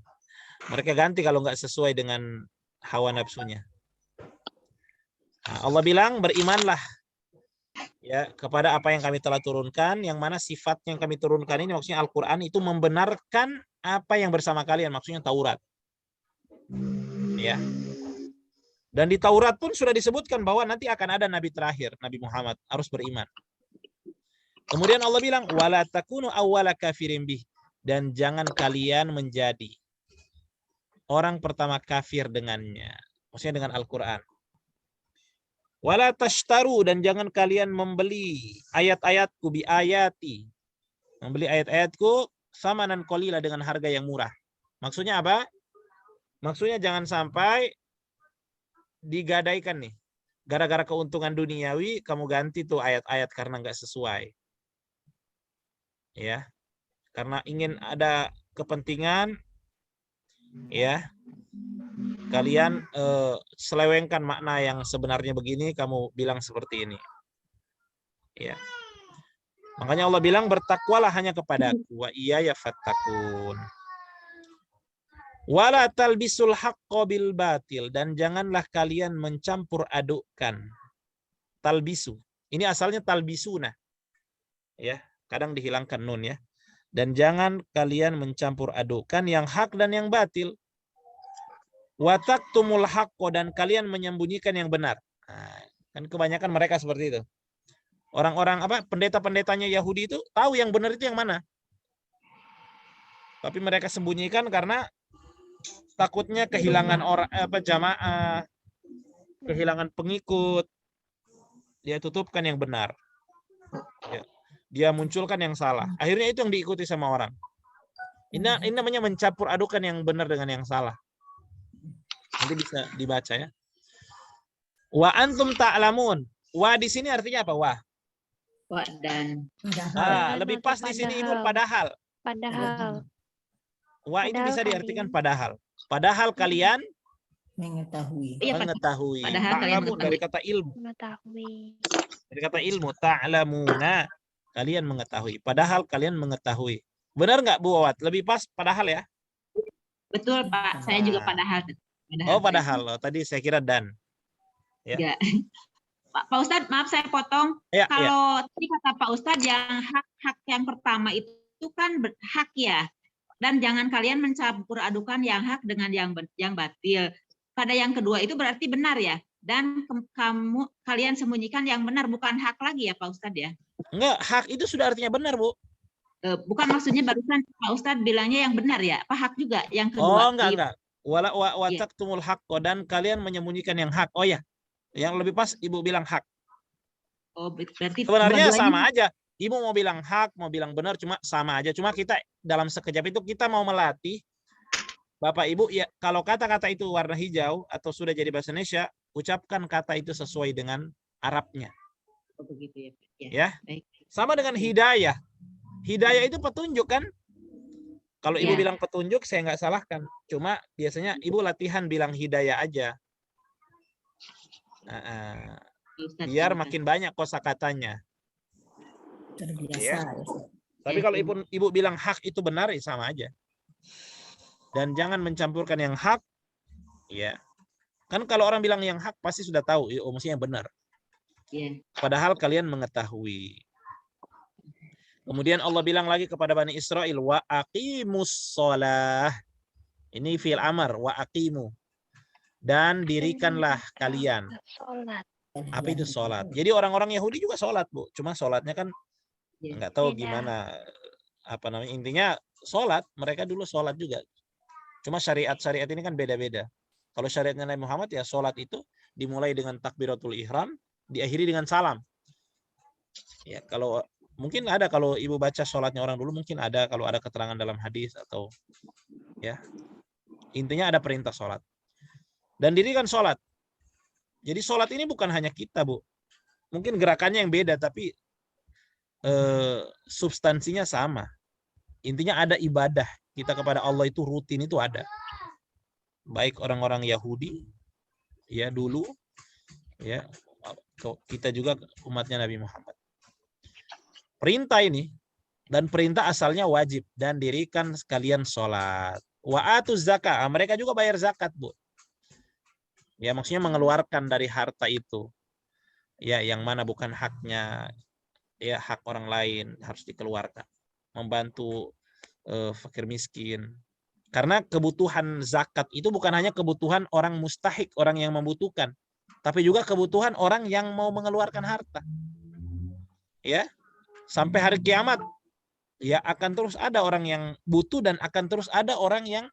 Mereka ganti kalau nggak sesuai dengan hawa nafsunya. Nah, Allah bilang berimanlah ya kepada apa yang kami telah turunkan, yang mana sifat yang kami turunkan ini maksudnya Al-Quran itu membenarkan apa yang bersama kalian, maksudnya Taurat. Ya. Dan di Taurat pun sudah disebutkan bahwa nanti akan ada nabi terakhir, Nabi Muhammad, harus beriman. Kemudian Allah bilang wala takunu awwala kafirin bih, dan jangan kalian menjadi orang pertama kafir dengannya, maksudnya dengan Al-Quran. Wala tashtaru, dan jangan kalian membeli ayat-ayatku bi ayati. Membeli ayat-ayatku samanan qalila, dengan harga yang murah. Maksudnya apa? Maksudnya jangan sampai digadaikan nih. Gara-gara keuntungan duniawi kamu ganti tuh ayat-ayat karena nggak sesuai. Ya. Karena ingin ada kepentingan, ya. Kalian selewengkan makna yang sebenarnya begini, kamu bilang seperti ini. Ya. Makanya Allah bilang bertakwalah hanya kepadaku, wa iyaya fattakun. Wala talbisul haqqo bil batil, dan janganlah kalian mencampur adukkan. Talbisu. Ini asalnya talbisuna. Ya, kadang dihilangkan nun ya. Dan jangan kalian mencampur adukkan yang hak dan yang batil. Wa taktumul haqqo, dan kalian menyembunyikan yang benar. Nah, kan kebanyakan mereka seperti itu. Orang-orang pendeta-pendetanya Yahudi itu tahu yang benar itu yang mana. Tapi mereka sembunyikan karena takutnya kehilangan orang jamaah, kehilangan pengikut. Dia tutupkan yang benar. Ya. Dia munculkan yang salah. Akhirnya itu yang diikuti sama orang. Ini namanya mencampur adukan yang benar dengan yang salah. Nanti bisa dibaca ya. Wa antum ta'lamun. Wa di sini artinya apa? Wa dan. Lebih pas di sini Ibu padahal. Padahal. Wa ini bisa diartikan padahal. Padahal kalian mengetahui. Mengetahui. Padahal kalian Ta'lamun dari kata ilmu. Mengetahui. Dari kata ilmu, ta'lamuna. Kalian mengetahui. Padahal kalian mengetahui. Benar nggak Bu Wawat? Lebih pas padahal ya? Betul Pak. Saya juga padahal. Padahal. Oh, tadi saya kira dan. Ya. Enggak. Pak Ustadz, maaf saya potong. Ya, kalau tadi kata Pak Ustadz yang hak yang pertama itu kan hak ya. Dan jangan kalian mencampur adukan yang hak dengan yang batil. Pada yang kedua itu berarti benar ya. Dan kalian sembunyikan yang benar, bukan hak lagi ya Pak Ustadz ya? Enggak, hak itu sudah artinya benar Bu. Bukan, maksudnya barusan Pak Ustadz bilangnya yang benar ya? Apa hak juga yang kedua? Oh enggak. Wa taktumul haqqo, dan kalian menyembunyikan yang hak. Oh ya. Yang lebih pas Ibu bilang hak. Oh, berarti sebenarnya sama aja. Ibu mau bilang hak, mau bilang benar, cuma sama aja. Cuma kita dalam sekejap itu kita mau melatih Bapak Ibu ya, kalau kata-kata itu warna hijau atau sudah jadi bahasa Indonesia, ucapkan kata itu sesuai dengan Arabnya. Oh, begitu ya. Ya. Baik. Sama dengan hidayah. Hidayah itu petunjuk kan? Kalau Ibu bilang petunjuk, saya nggak salahkan. Cuma biasanya Ibu latihan bilang hidayah aja. Biar makin banyak kosakatanya. Terbiasa. Ya. Tapi kalau Ibu bilang hak itu benar, ya sama aja. Dan jangan mencampurkan yang hak. Ya. Kan kalau orang bilang yang hak pasti sudah tahu, maksudnya yang benar. Padahal kalian mengetahui. Kemudian Allah bilang lagi kepada Bani Israel, wa aqimus shalah. Ini fi'il amar, wa aqimu. Dan dirikanlah kalian. Apa itu sholat? Jadi orang-orang Yahudi juga sholat Bu. Cuma sholatnya kan nggak tahu gimana. Intinya sholat. Mereka dulu sholat juga. Cuma syariat ini kan beda-beda. Kalau syariatnya Nabi Muhammad ya sholat itu dimulai dengan takbiratul ihram, diakhiri dengan salam. Ya kalau mungkin ada, kalau Ibu baca sholatnya orang dulu mungkin ada, kalau ada keterangan dalam hadis atau ya. Intinya ada perintah sholat. Dan dirikan sholat. Jadi sholat ini bukan hanya kita Bu. Mungkin gerakannya yang beda tapi substansinya sama. Intinya ada ibadah kita kepada Allah itu rutin itu ada. Baik orang-orang Yahudi ya dulu ya, kita juga umatnya Nabi Muhammad. Perintah ini, dan perintah asalnya wajib, dan dirikan sekalian sholat. Wa atuz zakat, mereka juga bayar zakat Bu. Ya maksudnya mengeluarkan dari harta itu. Ya yang mana bukan haknya, ya hak orang lain harus dikeluarkan. Membantu fakir miskin. Karena kebutuhan zakat itu bukan hanya kebutuhan orang mustahik, orang yang membutuhkan, tapi juga kebutuhan orang yang mau mengeluarkan harta. Ya, sampai hari kiamat ya akan terus ada orang yang butuh dan akan terus ada orang yang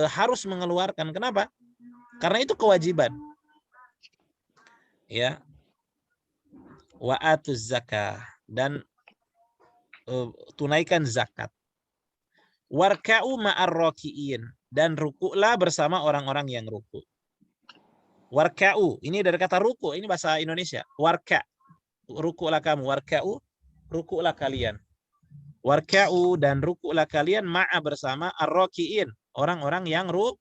harus mengeluarkan. Kenapa? Karena itu kewajiban. ya, wa atuz zakah, dan tunaikan zakat. Warka'u ma'ar raki'in, dan rukuklah bersama orang-orang yang ruku. Warka'u, ini dari kata ruku, ini bahasa Indonesia. Warka, rukuklah kamu. Warka'u, rukuklah kalian. Warka'u, dan rukuklah kalian ma'a bersama ar-raki'in, orang-orang yang ruku.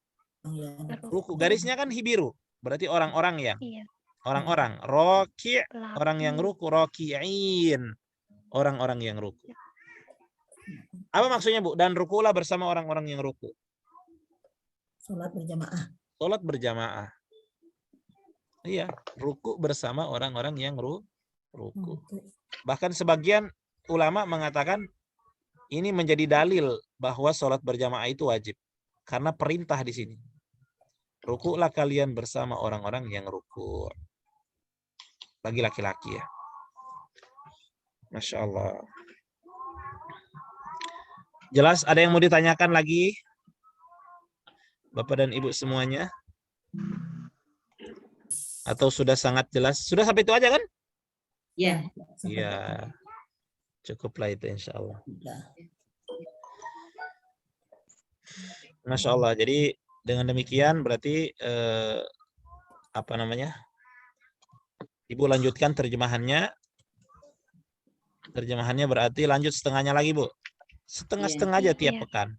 Garisnya kan hibiru, berarti orang-orang yang. Orang-orang. Raki', orang yang ruku. Raki'in, orang-orang yang ruku. Apa maksudnya, Bu? Dan rukulah bersama orang-orang yang ruku. Sholat berjamaah. Sholat berjamaah. Iya, ruku bersama orang-orang yang ruku. Bahkan sebagian ulama mengatakan ini menjadi dalil bahwa sholat berjamaah itu wajib. Karena perintah di sini. Rukulah kalian bersama orang-orang yang ruku. Bagi laki-laki ya. Masya Allah. Jelas, ada yang mau ditanyakan lagi? Bapak dan Ibu semuanya? Atau sudah sangat jelas? Sudah sampai itu aja kan? Ya. Iya. Cukuplah itu insya Allah. Masya Allah. Jadi dengan demikian berarti apa namanya? Ibu lanjutkan terjemahannya. Terjemahannya berarti lanjut setengahnya lagi, Bu. Setengah-setengah aja tiap pekan.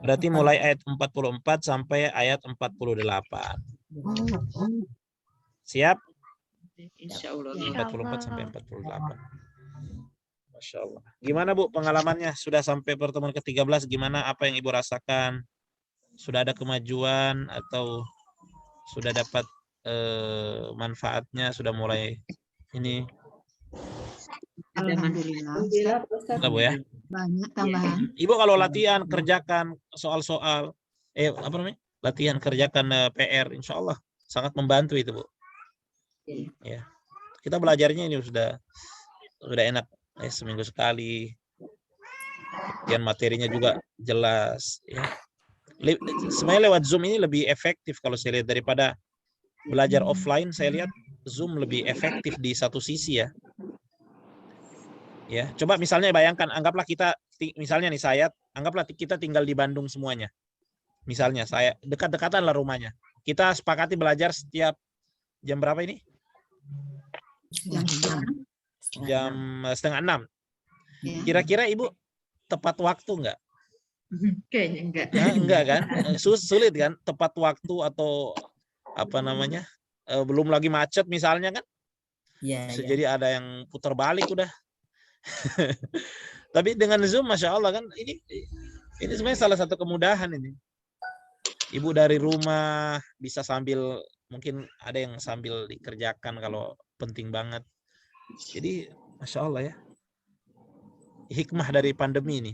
Berarti mulai ayat 44 sampai ayat 48. Siap? Insya Allah. 44 sampai 48. Masya Allah. Gimana, Bu, pengalamannya? Sudah sampai pertemuan ke-13, gimana? Apa yang Ibu rasakan? Sudah ada kemajuan atau sudah dapat manfaatnya? Sudah mulai ini? Alhamdulillah. Enggak, Bu, ya? Banyak tambahan. Ibu kalau latihan kerjakan soal-soal apa namanya? Latihan kerjakan PR, insya Allah sangat membantu itu, Bu. Ya. Kita belajarnya ini sudah enak. Seminggu sekali. Dan materinya juga jelas ya. Sebenarnya lewat Zoom ini lebih efektif kalau saya lihat daripada belajar offline. Saya lihat Zoom lebih efektif di satu sisi ya. Ya, coba misalnya bayangkan, anggaplah kita misalnya nih saya, anggaplah kita tinggal di Bandung semuanya. Misalnya saya dekat-dekatan lah rumahnya. Kita sepakati belajar setiap jam berapa ini? Jam 5:30. Kira-kira Ibu tepat waktu enggak? Kayaknya enggak. Nah, enggak kan? Sulit kan? Tepat waktu atau apa namanya? Belum lagi macet misalnya kan? Bisa jadi ada yang putar balik udah. Tapi dengan Zoom, Masya Allah kan, ini sebenarnya salah satu kemudahan ini. Ibu dari rumah bisa sambil, mungkin ada yang sambil dikerjakan kalau penting banget. Jadi Masya Allah ya, hikmah dari pandemi ini.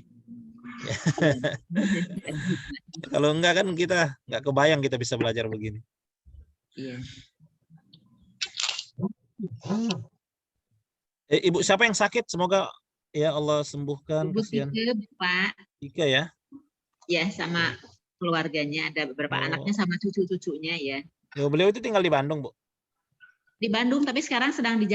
Kalau enggak kan kita nggak kebayang kita bisa belajar begini. Iya. Ibu siapa yang sakit? Semoga ya Allah sembuhkan. Ibu Kasihan. Tika, Pak. Tika ya? Ya, sama keluarganya. Ada beberapa anaknya sama cucu-cucunya ya. Beliau itu tinggal di Bandung, Bu? Di Bandung, tapi sekarang sedang di Jakarta.